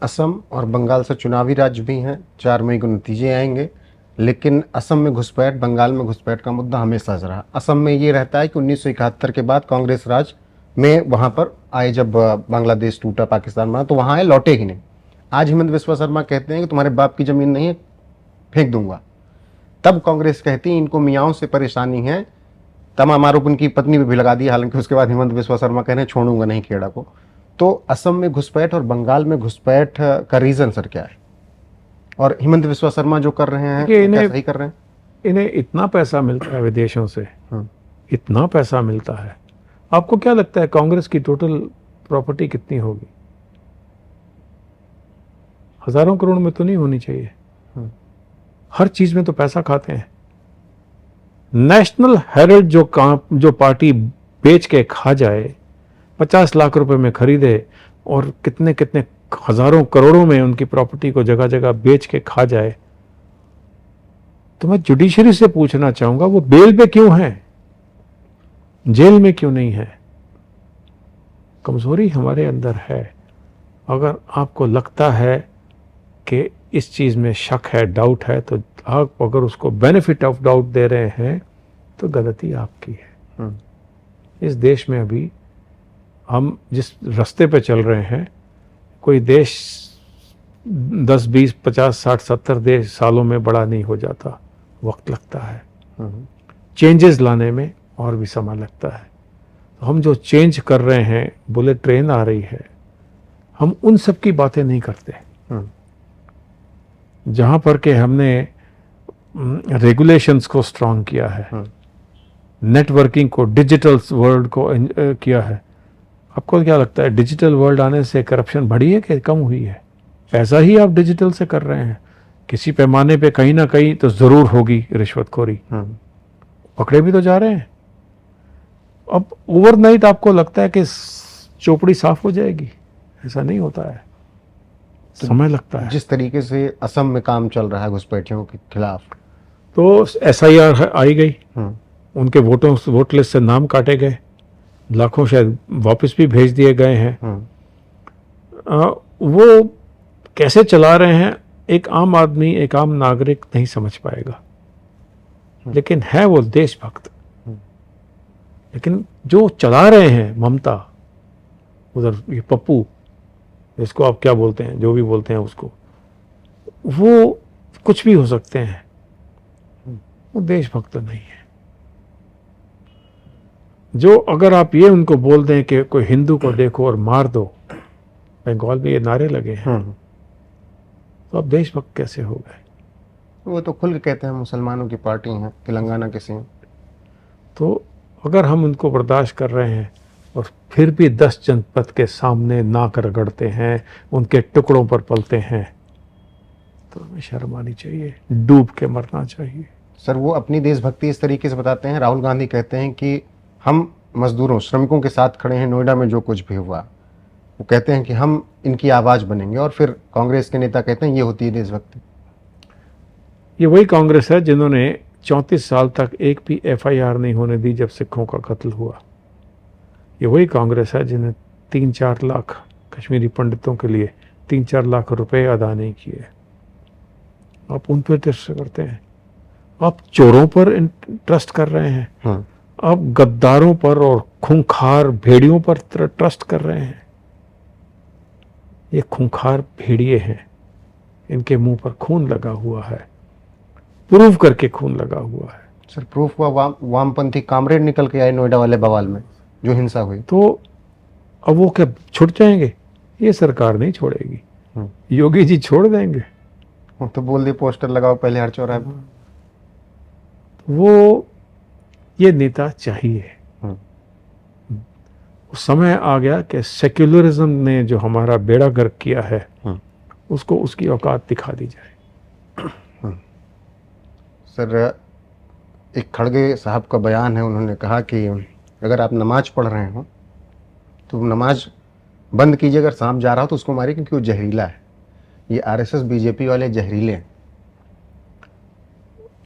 असम और बंगाल से चुनावी राज्य भी हैं, 4 मई को नतीजे आएंगे, लेकिन असम में घुसपैठ, बंगाल में घुसपैठ का मुद्दा हमेशा से रहा। असम में ये रहता है कि 1971 के बाद कांग्रेस राज में वहाँ पर आए, जब बांग्लादेश टूटा, पाकिस्तान बना, तो वहाँ आए, लौटे ही नहीं। आज हिमंत बिस्वा शर्मा कहते हैं कि तुम्हारे बाप की ज़मीन नहीं है, फेंक दूंगा। तब कांग्रेस कहती है इनको मियाओं से परेशानी है, तमाम आरोप उनकी पत्नी पे भी लगा दिया। हालांकि उसके बाद हिमंत बिस्वा शर्मा कह रहे हैं छोड़ूंगा नहीं खेड़ा को। तो असम में घुसपैठ और बंगाल में घुसपैठ का रीज़न सर क्या है? और हिमंत बिस्वा शर्मा जो कर रहे हैं क्या सही कर रहे हैं? इन्हें इतना पैसा मिलता है विदेशों से, इतना पैसा मिलता है। आपको क्या लगता है कांग्रेस की टोटल प्रॉपर्टी कितनी होगी? हजारों करोड़ में तो नहीं होनी चाहिए। हर चीज में तो पैसा खाते हैं। नेशनल हेराल्ड जो पार्टी बेच के खा जाए, 50 लाख रुपए में खरीदे और कितने कितने हजारों करोड़ों में उनकी प्रॉपर्टी को जगह जगह बेच के खा जाए, तो मैं जुडिशरी से पूछना चाहूंगा वो बेल पे क्यों है, जेल में क्यों नहीं है? कमजोरी हमारे अंदर है। अगर आपको लगता है कि इस चीज में शक है, डाउट है, तो आप अगर उसको बेनिफिट ऑफ डाउट दे रहे हैं तो गलती आपकी है। इस देश में अभी हम जिस रास्ते पे चल रहे हैं, कोई देश 10, 20, 50, 60, 70 देश सालों में बड़ा नहीं हो जाता, वक्त लगता है। चेंजेस लाने में और भी समय लगता है। तो हम जो चेंज कर रहे हैं, बुलेट ट्रेन आ रही है, हम उन सब की बातें नहीं करते। जहां पर के हमने रेगुलेशंस को स्ट्रांग किया है, नेटवर्किंग को, डिजिटल वर्ल्ड को किया है। आपको क्या लगता है डिजिटल वर्ल्ड आने से करप्शन बढ़ी है कि कम हुई है? ऐसा ही आप डिजिटल से कर रहे हैं, किसी पैमाने पे कहीं ना कहीं तो जरूर होगी रिश्वतखोरी, पकड़े भी तो जा रहे हैं। अब ओवरनाइट आपको लगता है कि चौपड़ी साफ हो जाएगी, ऐसा नहीं होता है, समय लगता है। जिस तरीके से असम में काम चल रहा है घुसपैठियों के खिलाफ, तो SIR आई गई, उनके वोट लिस्ट से नाम काटे गए, लाखों शायद वापस भी भेज दिए गए हैं। वो कैसे चला रहे हैं एक आम आदमी, एक आम नागरिक नहीं समझ पाएगा, लेकिन है वो देशभक्त। लेकिन जो चला रहे हैं ममता, उधर ये पप्पू, इसको आप क्या बोलते हैं, जो भी बोलते हैं उसको, वो कुछ भी हो सकते हैं, वो देशभक्त नहीं है। जो अगर आप ये उनको बोल दें कि कोई हिंदू को देखो और मार दो, बंगाल में ये नारे लगे हैं, तो अब देशभक्त कैसे हो गए? वो तो खुल के कहते हैं मुसलमानों की पार्टी है, तेलंगाना के सीएम। तो अगर हम उनको बर्दाश्त कर रहे हैं और फिर भी 10 जनपद के सामने नाक रगड़ते हैं, उनके टुकड़ों पर पलते हैं, तो हमें शर्म आनी चाहिए, डूब के मरना चाहिए। सर, वो अपनी देशभक्ति इस तरीके से बताते हैं। राहुल गांधी कहते हैं कि हम मजदूरों, श्रमिकों के साथ खड़े हैं, नोएडा में जो कुछ भी हुआ। वो कहते हैं कि हम इनकी आवाज़ बनेंगे, और फिर कांग्रेस के नेता कहते हैं ये होती है देशभक्ति। ये वही कांग्रेस है जिन्होंने 34 साल तक एक भी FIR नहीं होने दी जब सिखों का कत्ल हुआ। ये वही कांग्रेस है जिन्हें 3-4 लाख कश्मीरी पंडितों के लिए 3-4 लाख रुपए अदा नहीं किए। आप उन पर ट्रस्ट करते हैं, आप चोरों पर ट्रस्ट कर रहे हैं, आप गद्दारों पर और खूंखार भेड़ियों पर ट्रस्ट कर रहे हैं। ये खूंखार भेड़िए हैं, इनके मुंह पर खून लगा हुआ है, प्रूव करके खून लगा हुआ है। सर, प्रूफ हुआ, वामपंथी कामरेड निकल के आए नोएडा वाले बवाल में जो हिंसा हुई। तो अब वो क्या छुट जाएंगे? ये सरकार नहीं छोड़ेगी, योगी जी छोड़ देंगे। तो बोल दिए पोस्टर लगाओ पहले हर चौराहे पर। वो ये नेता चाहिए। समय आ गया कि सेक्युलरिज्म ने जो हमारा बेड़ा गर्क किया है, उसको उसकी औकात दिखा दी जाए। सर, एक खड़गे साहब का बयान है, उन्होंने कहा कि अगर आप नमाज पढ़ रहे हो तो नमाज बंद कीजिए, अगर सांप जा रहा हो तो उसको मारिए क्योंकि वो जहरीला है। ये RSS BJP वाले जहरीले हैं।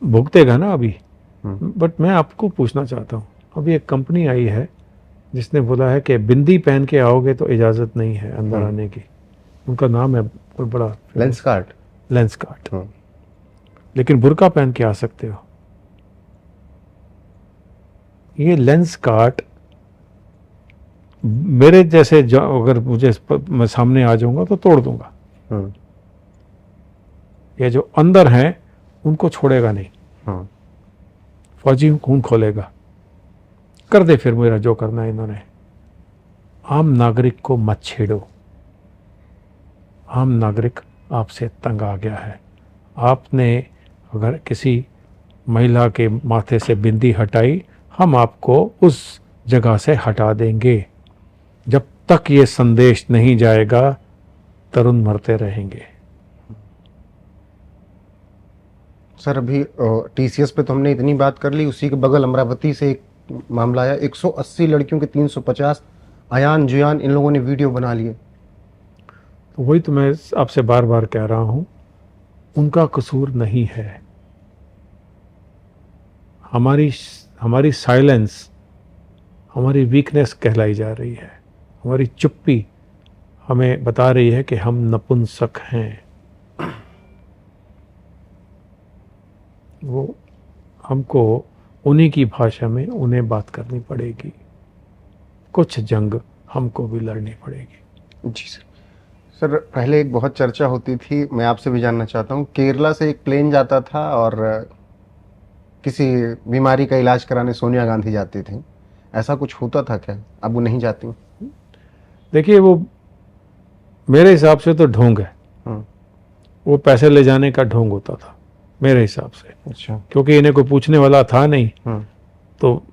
भुगतेगा ना अभी। बट मैं आपको पूछना चाहता हूँ, अभी एक कंपनी आई है जिसने बोला है कि बिंदी पहन के आओगे तो इजाज़त नहीं है अंदर आने की। उनका नाम है कोई बड़ा, लेंसकार्ट। लेकिन बुर्का पहन के आ सकते हो। ये लेंसकार्ट मेरे जैसे अगर मैं सामने आ जाऊंगा तो तोड़ दूंगा। ये जो अंदर हैं उनको छोड़ेगा नहीं। फौजी खून खोलेगा, कर दे फिर मेरा जो करना है इन्होंने। आम नागरिक को मत छेड़ो। आम नागरिक आपसे तंग आ गया है। आपने अगर किसी महिला के माथे से बिंदी हटाई, हम आपको उस जगह से हटा देंगे। जब तक ये संदेश नहीं जाएगा, तरुण मरते रहेंगे। सर, अभी TCS पे तो हमने इतनी बात कर ली, उसी के बगल अमरावती से एक मामला आया। 180 लड़कियों के 350 अयान जुयान इन लोगों ने वीडियो बना लिए। तो वही तो मैं आपसे बार बार कह रहा हूं, उनका कसूर नहीं है। हमारी साइलेंस हमारी वीकनेस कहलाई जा रही है। हमारी चुप्पी हमें बता रही है कि हम नपुंसक हैं। वो हमको उन्हीं की भाषा में उन्हें बात करनी पड़ेगी। कुछ जंग हमको भी लड़नी पड़ेगी। जी सर। सर पहले एक बहुत चर्चा होती थी, मैं आपसे भी जानना चाहता हूँ, केरला से एक प्लेन जाता था और किसी बीमारी का इलाज कराने सोनिया गांधी जाती थी, ऐसा कुछ होता था क्या? अब वो नहीं जाती? देखिए, वो मेरे हिसाब से तो ढोंग है। वो पैसे ले जाने का ढोंग होता था मेरे हिसाब से। अच्छा। क्योंकि इन्हें कोई पूछने वाला था नहीं, तो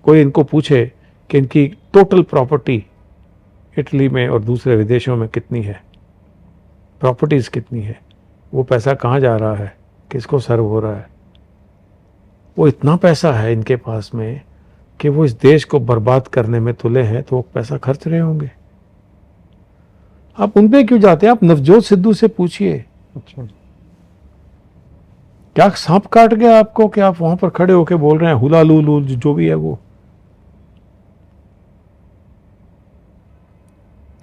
कोई इनको पूछे कि इनकी टोटल प्रॉपर्टी इटली में और दूसरे विदेशों में कितनी है, प्रॉपर्टीज कितनी है, वो पैसा कहाँ जा रहा है, किसको सर्व हो रहा है। वो इतना पैसा है इनके पास में कि वो इस देश को बर्बाद करने में तुले हैं, तो वो पैसा खर्च रहे होंगे। आप उन पे क्यों जाते हैं? आप नवजोत सिद्धू से पूछिए। अच्छा। क्या सांप काट गया आपको कि आप वहां पर खड़े होकर बोल रहे हैं हुला लूलू जो भी है वो?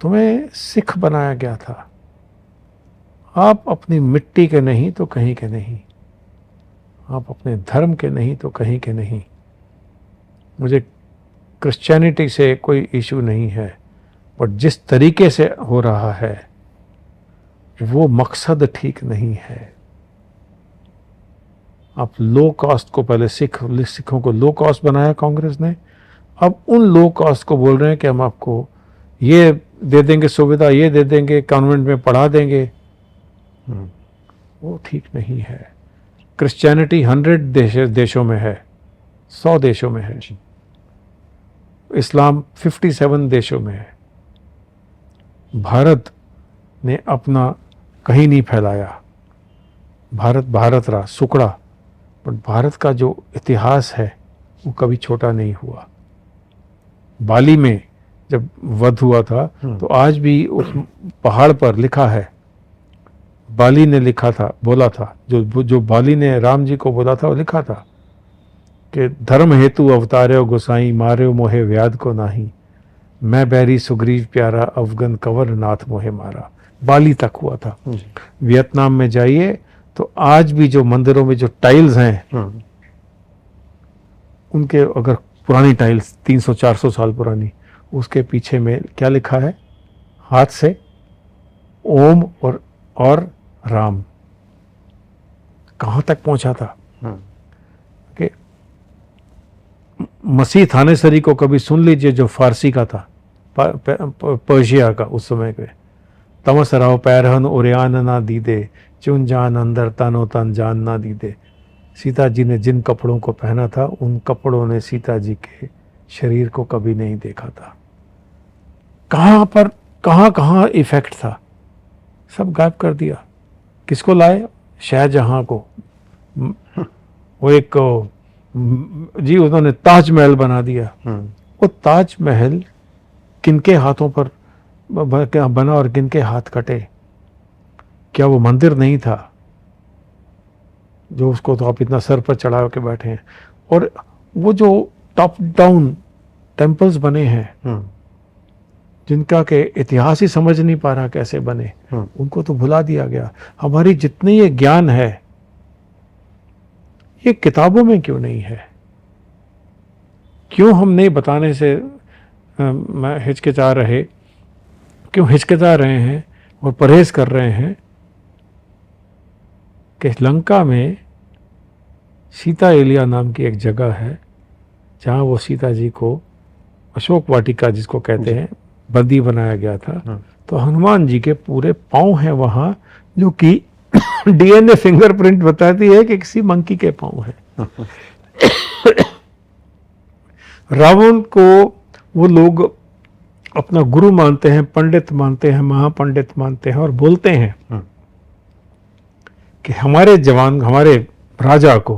तुम्हें सिख बनाया गया था, आप अपनी मिट्टी के नहीं तो कहीं के नहीं, आप अपने धर्म के नहीं तो कहीं के नहीं। मुझे क्रिश्चियनिटी से कोई इशू नहीं है, पर जिस तरीके से हो रहा है वो मकसद ठीक नहीं है। आप लो कास्ट को पहले सिखों को लो कास्ट बनाया कांग्रेस ने, अब उन लो कास्ट को बोल रहे हैं कि हम आपको ये दे देंगे सुविधा, ये दे देंगे, कॉन्वेंट में पढ़ा देंगे। वो ठीक नहीं है। क्रिश्चियनिटी 100 देशों में है, 100 देशों में है। इस्लाम 57 देशों में है। भारत ने अपना कहीं नहीं फैलाया। भारत भारत रहा, सुकड़ा, पर भारत का जो इतिहास है वो कभी छोटा नहीं हुआ। बाली में जब वध हुआ था तो आज भी उस पहाड़ पर लिखा है, बाली ने लिखा था, बोला था, जो बाली ने राम जी को बोला था, वो लिखा था कि धर्म हेतु अवतार्यो गोसाई, मार्यो मोहे व्याध को नाही, मैं बैरी सुग्रीव प्यारा, अफगन कंवर नाथ मोहे मारा। बाली तक हुआ था। वियतनाम में जाइए तो आज भी जो मंदिरों में जो टाइल्स हैं, उनके अगर पुरानी टाइल्स 300-400 साल पुरानी, उसके पीछे में क्या लिखा है? हाथ से ओम और राम। कहां तक पहुंचा था? कि मसीह थानेसरी को कभी सुन लीजिए, जो फारसी का था, पर्शिया का उस समय के। तमस राव पैरहन उरियान ना दीदे, चुन जान अंदर तनो तन जान ना दीदे। सीता जी ने जिन कपड़ों को पहना था, उन कपड़ों ने सीता जी के शरीर को कभी नहीं देखा था। कहां पर कहां इफेक्ट था, सब गायब कर दिया। किसको लाए? शाहजहां को। वो एक जी, उन्होंने ताजमहल बना दिया। वो ताजमहल किनके हाथों पर बना और किनके हाथ कटे? क्या वो मंदिर नहीं था जो उसको तो आप इतना सर पर चढ़ा के बैठे हैं? और वो जो टॉप डाउन टेम्पल्स बने हैं, जिनका के इतिहास ही समझ नहीं पा रहा कैसे बने, उनको तो भुला दिया गया। हमारी जितनी ये ज्ञान है, ये किताबों में क्यों नहीं है? क्यों हम नहीं बताने से हिचकिचा रहे हैं और परहेज कर रहे हैं कि लंका में सीता एलिया नाम की एक जगह है, जहां वो सीता जी को अशोक वाटिका जिसको कहते हैं, बंदी बनाया गया था। तो हनुमान जी के पूरे पांव हैं वहां, जो कि डीएनए फिंगरप्रिंट बताती है कि किसी मंकी के पांव है। रावण को वो लोग अपना गुरु मानते हैं, पंडित मानते हैं, महापंडित मानते हैं, और बोलते हैं कि हमारे जवान, हमारे राजा को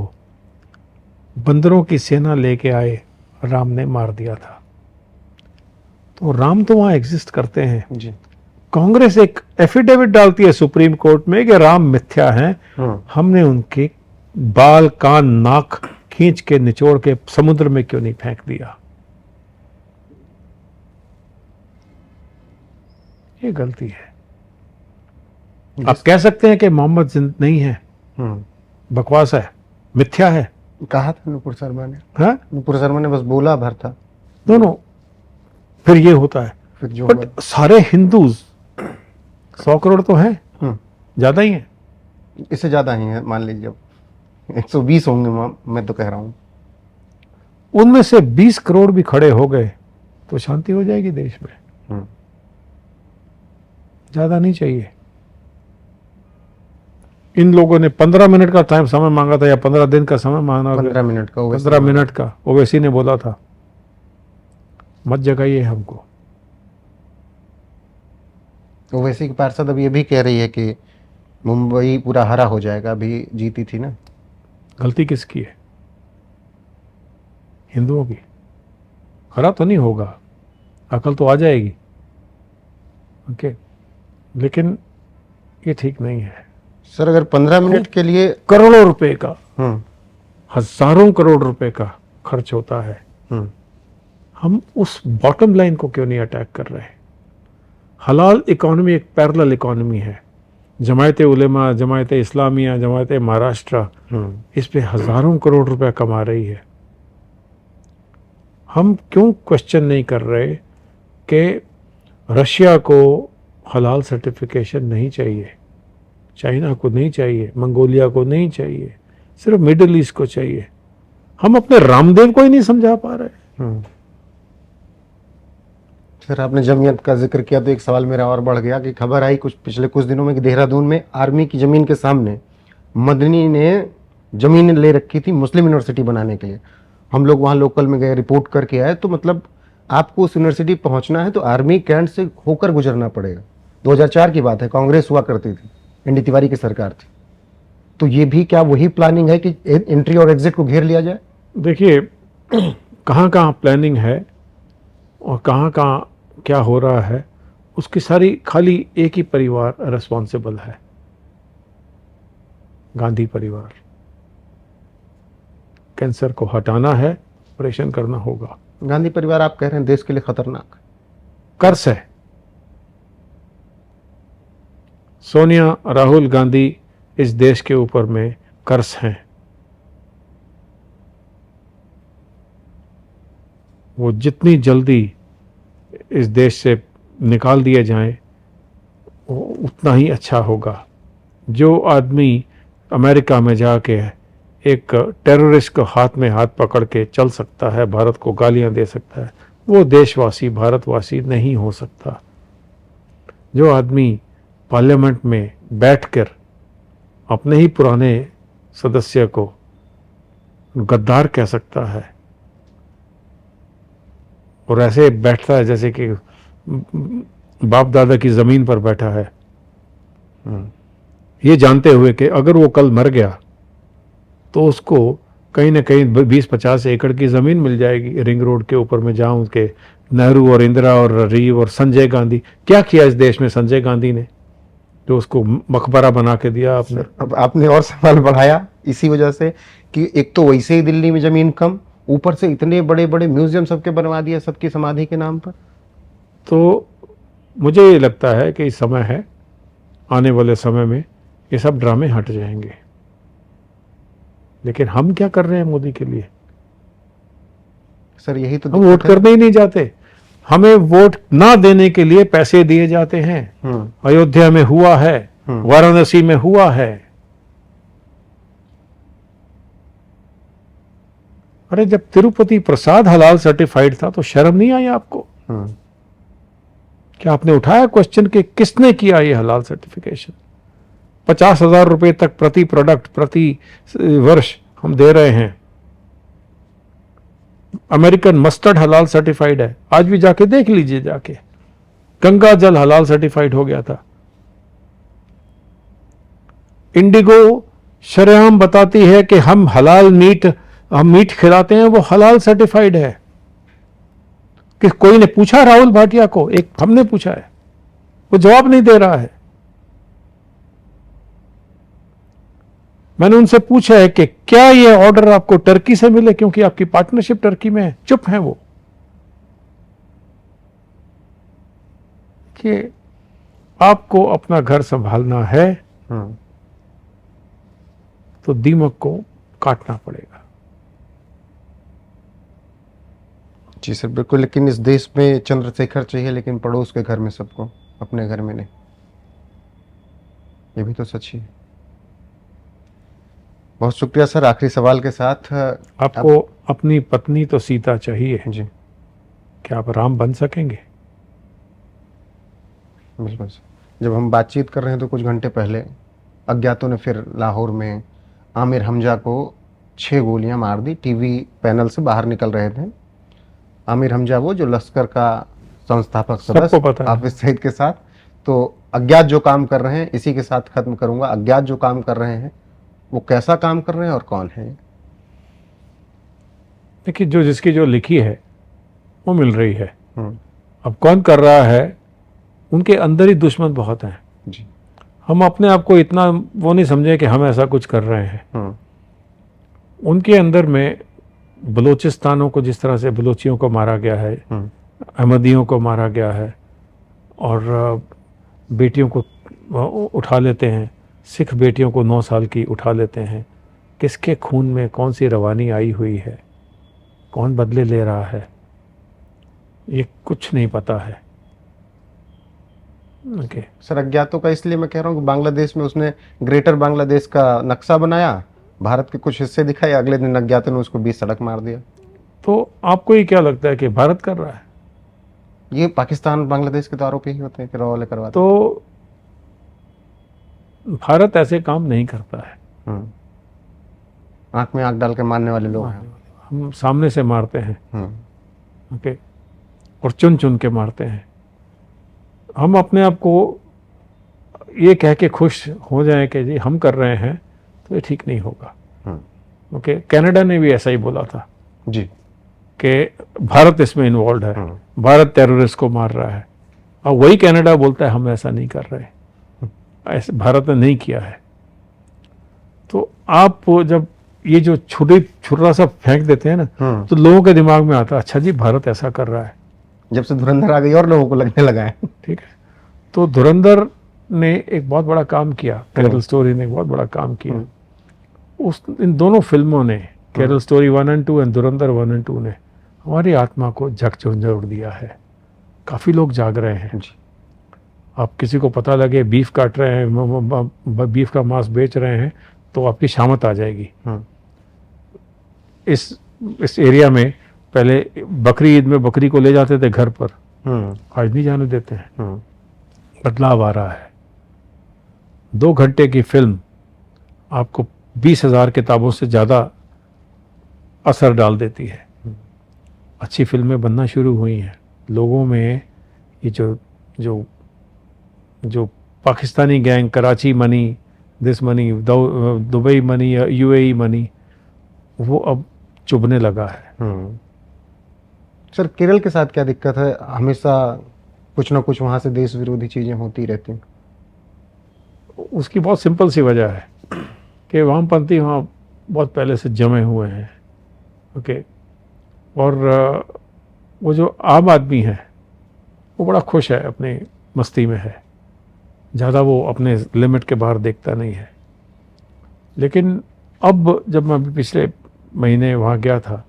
बंदरों की सेना लेके आए, राम ने मार दिया था। तो राम तो वहां एग्जिस्ट करते हैं जी। कांग्रेस एक एफिडेविट डालती है सुप्रीम कोर्ट में कि राम मिथ्या हैं। हमने उनके बाल, कान, नाक खींच के निचोड़ के समुद्र में क्यों नहीं फेंक दिया? ये गलती है। आप कह सकते हैं कि मोहम्मद जिंदा नहीं है, बकवास है, मिथ्या है। कहा था नुपुर शर्मा ने। हाँ, नुपुर शर्मा ने बस बोला भर था। दोनों। फिर ये होता है, बट सारे हिंदूज 100 करोड़ तो है, ज्यादा ही है। इससे ज्यादा ही है, मान लीजिए 120 होंगे, मैं तो कह रहा हूँ। उनमें से 20 करोड़ भी खड़े हो गए तो शांति हो जाएगी देश में। ज्यादा नहीं चाहिए। इन लोगों ने 15 मिनट का टाइम समय मांगा था या 15 दिन का समय मांगा, 15 मिनट का, 15 मिनट का ओवैसी ने बोला था। मत जगाइए हमको। ओवैसी की पार्षद अब ये भी कह रही है कि मुंबई पूरा हरा हो जाएगा, अभी जीती थी ना। गलती किसकी है? हिंदुओं की। हरा तो नहीं होगा, अकल तो आ जाएगी, ओके, लेकिन ये ठीक नहीं है। सर अगर 15 मिनट के लिए करोड़ों रुपए का, हजारों करोड़ रुपए का खर्च होता है, हम उस बॉटम लाइन को क्यों नहीं अटैक कर रहे? हलाल इकोनॉमी एक पैरेलल इकोनॉमी है। जमायत उलेमा, जमायत इस्लामिया, जमायत महाराष्ट्र इस पे हजारों करोड़ रुपए कमा रही है। हम क्यों क्वेश्चन नहीं कर रहे कि रशिया को हलाल सर्टिफिकेशन नहीं चाहिए, चाइना को नहीं चाहिए, मंगोलिया को नहीं चाहिए, सिर्फ मिडिल ईस्ट को चाहिए। हम अपने रामदेव को ही नहीं समझा पा रहे। सर आपने जमीयत का जिक्र किया तो एक सवाल मेरा और बढ़ गया कि खबर आई पिछले कुछ दिनों में कि देहरादून में आर्मी की जमीन के सामने मदनी ने जमीन ले रखी थी मुस्लिम यूनिवर्सिटी बनाने के लिए। हम लोग वहाँ लोकल में गए, रिपोर्ट करके आए, तो मतलब आपको उस यूनिवर्सिटी पहुँचना है तो आर्मी कैंट से होकर गुजरना पड़ेगा। 2004 की बात है, कांग्रेस हुआ करती थी, एन डी तिवारी की सरकार थी। तो ये भी क्या वही प्लानिंग है कि एंट्री और एग्जिट को घेर लिया जाए? देखिए, कहाँ कहाँ प्लानिंग है और कहाँ कहाँ क्या हो रहा है, उसकी सारी खाली एक ही परिवार रिस्पॉन्सिबल है, गांधी परिवार। कैंसर को हटाना है, ऑपरेशन करना होगा। गांधी परिवार आप कह रहे हैं देश के लिए खतरनाक कर्ज है। सोनिया, राहुल गांधी इस देश के ऊपर में कर्ज हैं। वो जितनी जल्दी इस देश से निकाल दिए जाएं वो उतना ही अच्छा होगा। जो आदमी अमेरिका में जाके एक टेररिस्ट को हाथ में हाथ पकड़ के चल सकता है, भारत को गालियां दे सकता है, वो देशवासी, भारतवासी नहीं हो सकता। जो आदमी पार्लियामेंट में बैठकर अपने ही पुराने सदस्य को गद्दार कह सकता है और ऐसे बैठता है जैसे कि बाप दादा की जमीन पर बैठा है, ये जानते हुए कि अगर वो कल मर गया तो उसको कहीं ना कहीं 20-50 एकड़ की ज़मीन मिल जाएगी रिंग रोड के ऊपर में, जहाँ उसके नेहरू और इंदिरा और राजीव और संजय गांधी, क्या किया इस देश में संजय गांधी ने जो उसको मकबरा बना के दिया आपने। अब आपने और सवाल बढ़ाया इसी वजह से कि एक तो वैसे ही दिल्ली में जमीन कम, ऊपर से इतने बड़े बड़े म्यूजियम सबके बनवा दिए सबकी समाधि के नाम पर। तो मुझे ये लगता है कि इस समय है, आने वाले समय में ये सब ड्रामे हट जाएंगे। लेकिन हम क्या कर रहे हैं मोदी के लिए? सर यही तो हम वोट करने ही नहीं जाते। हमें वोट ना देने के लिए पैसे दिए जाते हैं। अयोध्या में हुआ है, वाराणसी में हुआ है। अरे जब तिरुपति प्रसाद हलाल सर्टिफाइड था तो शर्म नहीं आई आपको? क्या आपने उठाया क्वेश्चन कि किसने किया ये हलाल सर्टिफिकेशन? 50,000 रुपए तक प्रति प्रोडक्ट प्रति वर्ष हम दे रहे हैं। अमेरिकन मस्टर्ड हलाल सर्टिफाइड है, आज भी जाके देख लीजिए, जाके गंगा जल हलाल सर्टिफाइड हो गया था। इंडिगो शरेआम बताती है कि हम हलाल मीट, हम मीट खिलाते हैं, वो हलाल सर्टिफाइड है। कि कोई ने पूछा राहुल भाटिया को? एक हमने पूछा है, वो जवाब नहीं दे रहा है। मैंने उनसे पूछा है कि क्या ये ऑर्डर आपको टर्की से मिले, क्योंकि आपकी पार्टनरशिप टर्की में है। चुप है वो। कि आपको अपना घर संभालना है तो दीमक को काटना पड़ेगा। जी सर बिल्कुल, लेकिन इस देश में चंद्रशेखर चाहिए लेकिन पड़ोस के घर में सबको, अपने घर में नहीं। ये भी तो सच ही है। बहुत शुक्रिया सर। आखिरी सवाल के साथ आपको अपनी पत्नी तो सीता चाहिए, जी क्या आप राम बन सकेंगे? बिल्कुल सर। जब हम बातचीत कर रहे हैं तो कुछ घंटे पहले अज्ञातों ने फिर लाहौर में आमिर हमजा को 6 गोलियां मार दी। टीवी पैनल से बाहर निकल रहे थे। आमिर हमजा वो जो लश्कर का संस्थापक सबको सदस्य पता है। हाफिज सईद के साथ। तो अज्ञात जो काम कर रहे हैं, इसी के साथ खत्म करूंगा, अज्ञात जो काम कर रहे हैं वो कैसा काम कर रहे हैं और कौन है? देखिए, जो जिसकी जो लिखी है वो मिल रही है। हम्म, अब कौन कर रहा है, उनके अंदर ही दुश्मन बहुत हैं। जी हम अपने आप को इतना वो नहीं समझे कि हम ऐसा कुछ कर रहे हैं। हम्म, उनके अंदर में बलूचिस्तानों को जिस तरह से बलूचियों को मारा गया है, हम्म, अहमदियों को मारा गया है, और बेटियों को उठा लेते हैं, सिख बेटियों को 9 साल की उठा लेते हैं। किसके खून में कौन सी रवानी आई हुई है, कौन बदले ले रहा है, ये कुछ नहीं पता है। ओके। सर अज्ञातों का इसलिए मैं कह रहा हूँ कि बांग्लादेश में उसने ग्रेटर बांग्लादेश का नक्शा बनाया, भारत के कुछ हिस्से दिखाए, अगले दिन अज्ञातों ने उसको 20 सड़क मार दिया। तो आपको ये क्या लगता है कि भारत कर रहा है? ये पाकिस्तान बांग्लादेश के तो आरोप यही होते हैं कि रवाले करवाते तो भारत ऐसे काम नहीं करता है। हैं। आंख में आंख डाल के मारने वाले लोग हैं। हम सामने से मारते हैं, हम्म, ओके, और चुन चुन के मारते हैं। हम अपने आप को ये कह के खुश हो जाएं कि जी हम कर रहे हैं, तो ये ठीक नहीं होगा। ओके, कनाडा ने भी ऐसा ही बोला था जी कि भारत इसमें इन्वॉल्व है, हम्म, भारत टेररिस्ट को मार रहा है। और वही कनाडा बोलता है हम ऐसा नहीं कर रहे, ऐसे भारत ने नहीं किया है। तो आप जब ये जो छुरा सा फेंक देते हैं ना, तो लोगों के दिमाग में आता है अच्छा जी भारत ऐसा कर रहा है। जब से धुरंधर आ गई और लोगों को लगने लगा है। ठीक है, तो धुरंधर ने एक बहुत बड़ा काम किया, केरल स्टोरी ने एक बहुत बड़ा काम किया। इन दोनों फिल्मों ने, केरल स्टोरी 1 और 2 एंड धुरंधर 1 और 2 ने हमारी आत्मा को झकझोर दिया है। काफ़ी लोग जाग रहे हैं। आप किसी को पता लगे बीफ काट रहे हैं, बीफ का मांस बेच रहे हैं, तो आपकी शामत आ जाएगी। इस एरिया में पहले बकरी ईद में बकरी को ले जाते थे घर पर, आज नहीं जाने देते हैं। बदलाव आ रहा है। 2 घंटे की फिल्म आपको 20,000 किताबों से ज़्यादा असर डाल देती है। अच्छी फिल्में बनना शुरू हुई हैं। लोगों में ये जो Pakistani gang, Karachi money, this money, Dubai money या यूएई मनी, वो अब चुभने लगा है। सर केरल के साथ क्या दिक्कत है? हमेशा कुछ ना कुछ वहाँ से देश विरोधी चीज़ें होती रहती हैं। उसकी बहुत सिंपल सी वजह है कि वामपंथी वहाँ बहुत पहले से जमे हुए हैं। ओके, और वो जो आम आदमी है वो बड़ा खुश है, अपनी मस्ती में है, ज़्यादा वो अपने लिमिट के बाहर देखता नहीं है। लेकिन अब जब मैं पिछले महीने वहाँ गया था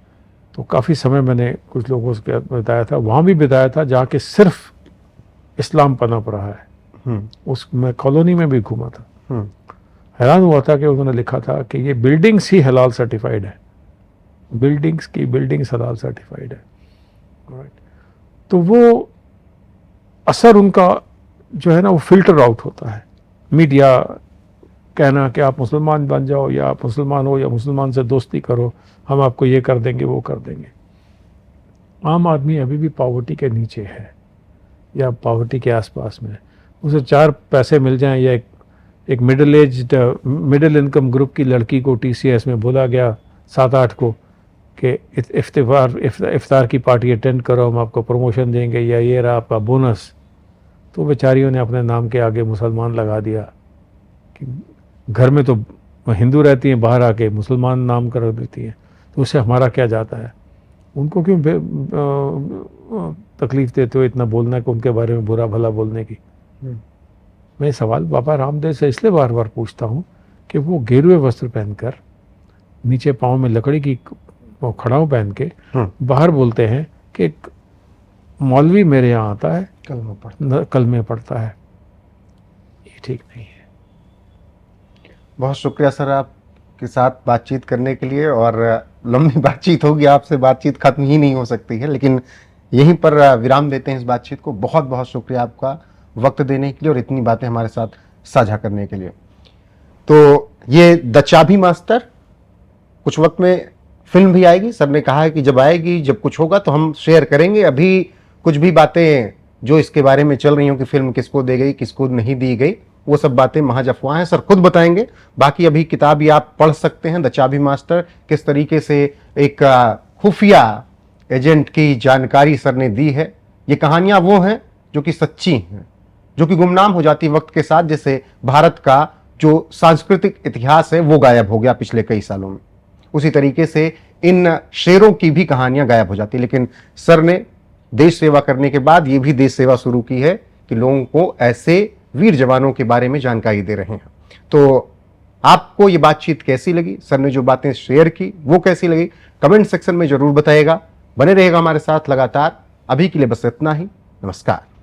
तो काफ़ी समय मैंने कुछ लोगों से बताया था, वहाँ भी बिताया था जहाँ के सिर्फ इस्लाम पनप रहा है। उस मैं कॉलोनी में भी घूमा था, हैरान हुआ था कि उन्होंने लिखा था कि ये बिल्डिंग्स ही हलाल सर्टिफाइड है, बिल्डिंग्स हलाल सर्टिफाइड है। तो वो असर उनका जो है ना वो फिल्टर आउट होता है। मीडिया कहना कि आप मुसलमान बन जाओ, या आप मुसलमान हो या मुसलमान से दोस्ती करो, हम आपको ये कर देंगे वो कर देंगे। आम आदमी अभी भी पॉवर्टी के नीचे है या पॉवर्टी के आसपास में। उसे 4 पैसे मिल जाएं, या एक मिडिल इनकम ग्रुप की लड़की को टीसीएस में बोला गया 7-8 को कि इफ्तार की पार्टी अटेंड करो, हम आपको प्रमोशन देंगे, या ये रहा आपका बोनस। तो बेचारियों ने अपने नाम के आगे मुसलमान लगा दिया कि घर में तो हिंदू रहती हैं, बाहर आके मुसलमान नाम कर देती हैं। तो उससे हमारा क्या जाता है? उनको क्यों तकलीफ देते हो इतना बोलना कि उनके बारे में बुरा भला बोलने की? मैं सवाल बाबा रामदेव से इसलिए बार बार पूछता हूँ कि वो गेरुए वस्त्र पहनकर, नीचे पाँव में लकड़ी की खड़ाऊ पहन के बाहर बोलते हैं कि मौलवी मेरे यहाँ आता है, कलमे पढ़ता है। ये ठीक नहीं है। बहुत शुक्रिया सर आपके साथ बातचीत करने के लिए। और लंबी बातचीत होगी, आपसे बातचीत खत्म ही नहीं हो सकती है, लेकिन यहीं पर विराम देते हैं इस बातचीत को। बहुत बहुत शुक्रिया आपका वक्त देने के लिए और इतनी बातें हमारे साथ साझा करने के लिए। तो ये द चाबी मास्टर, कुछ वक्त में फिल्म भी आएगी। सर ने कहा है कि जब आएगी, जब कुछ होगा तो हम शेयर करेंगे। अभी कुछ भी बातें जो इसके बारे में चल रही हो कि फिल्म किसको दी गई, किसको नहीं दी गई, वो सब बातें महज अफवाह हैं, सर खुद बताएंगे। बाकी अभी किताब ये आप पढ़ सकते हैं, द चाबी मास्टर। किस तरीके से एक खुफिया एजेंट की जानकारी सर ने दी है। ये कहानियां वो हैं जो कि सच्ची हैं, जो कि गुमनाम हो जाती वक्त के साथ, जैसे भारत का जो सांस्कृतिक इतिहास है वो गायब हो गया पिछले कई सालों में। उसी तरीके से इन शेरों की भी कहानियां गायब हो जाती। लेकिन सर ने देश सेवा करने के बाद ये भी देश सेवा शुरू की है कि लोगों को ऐसे वीर जवानों के बारे में जानकारी दे रहे हैं। तो आपको ये बातचीत कैसी लगी, सर ने जो बातें शेयर की वो कैसी लगी, कमेंट सेक्शन में जरूर बताइएगा। बने रहेगा हमारे साथ लगातार। अभी के लिए बस इतना ही। नमस्कार।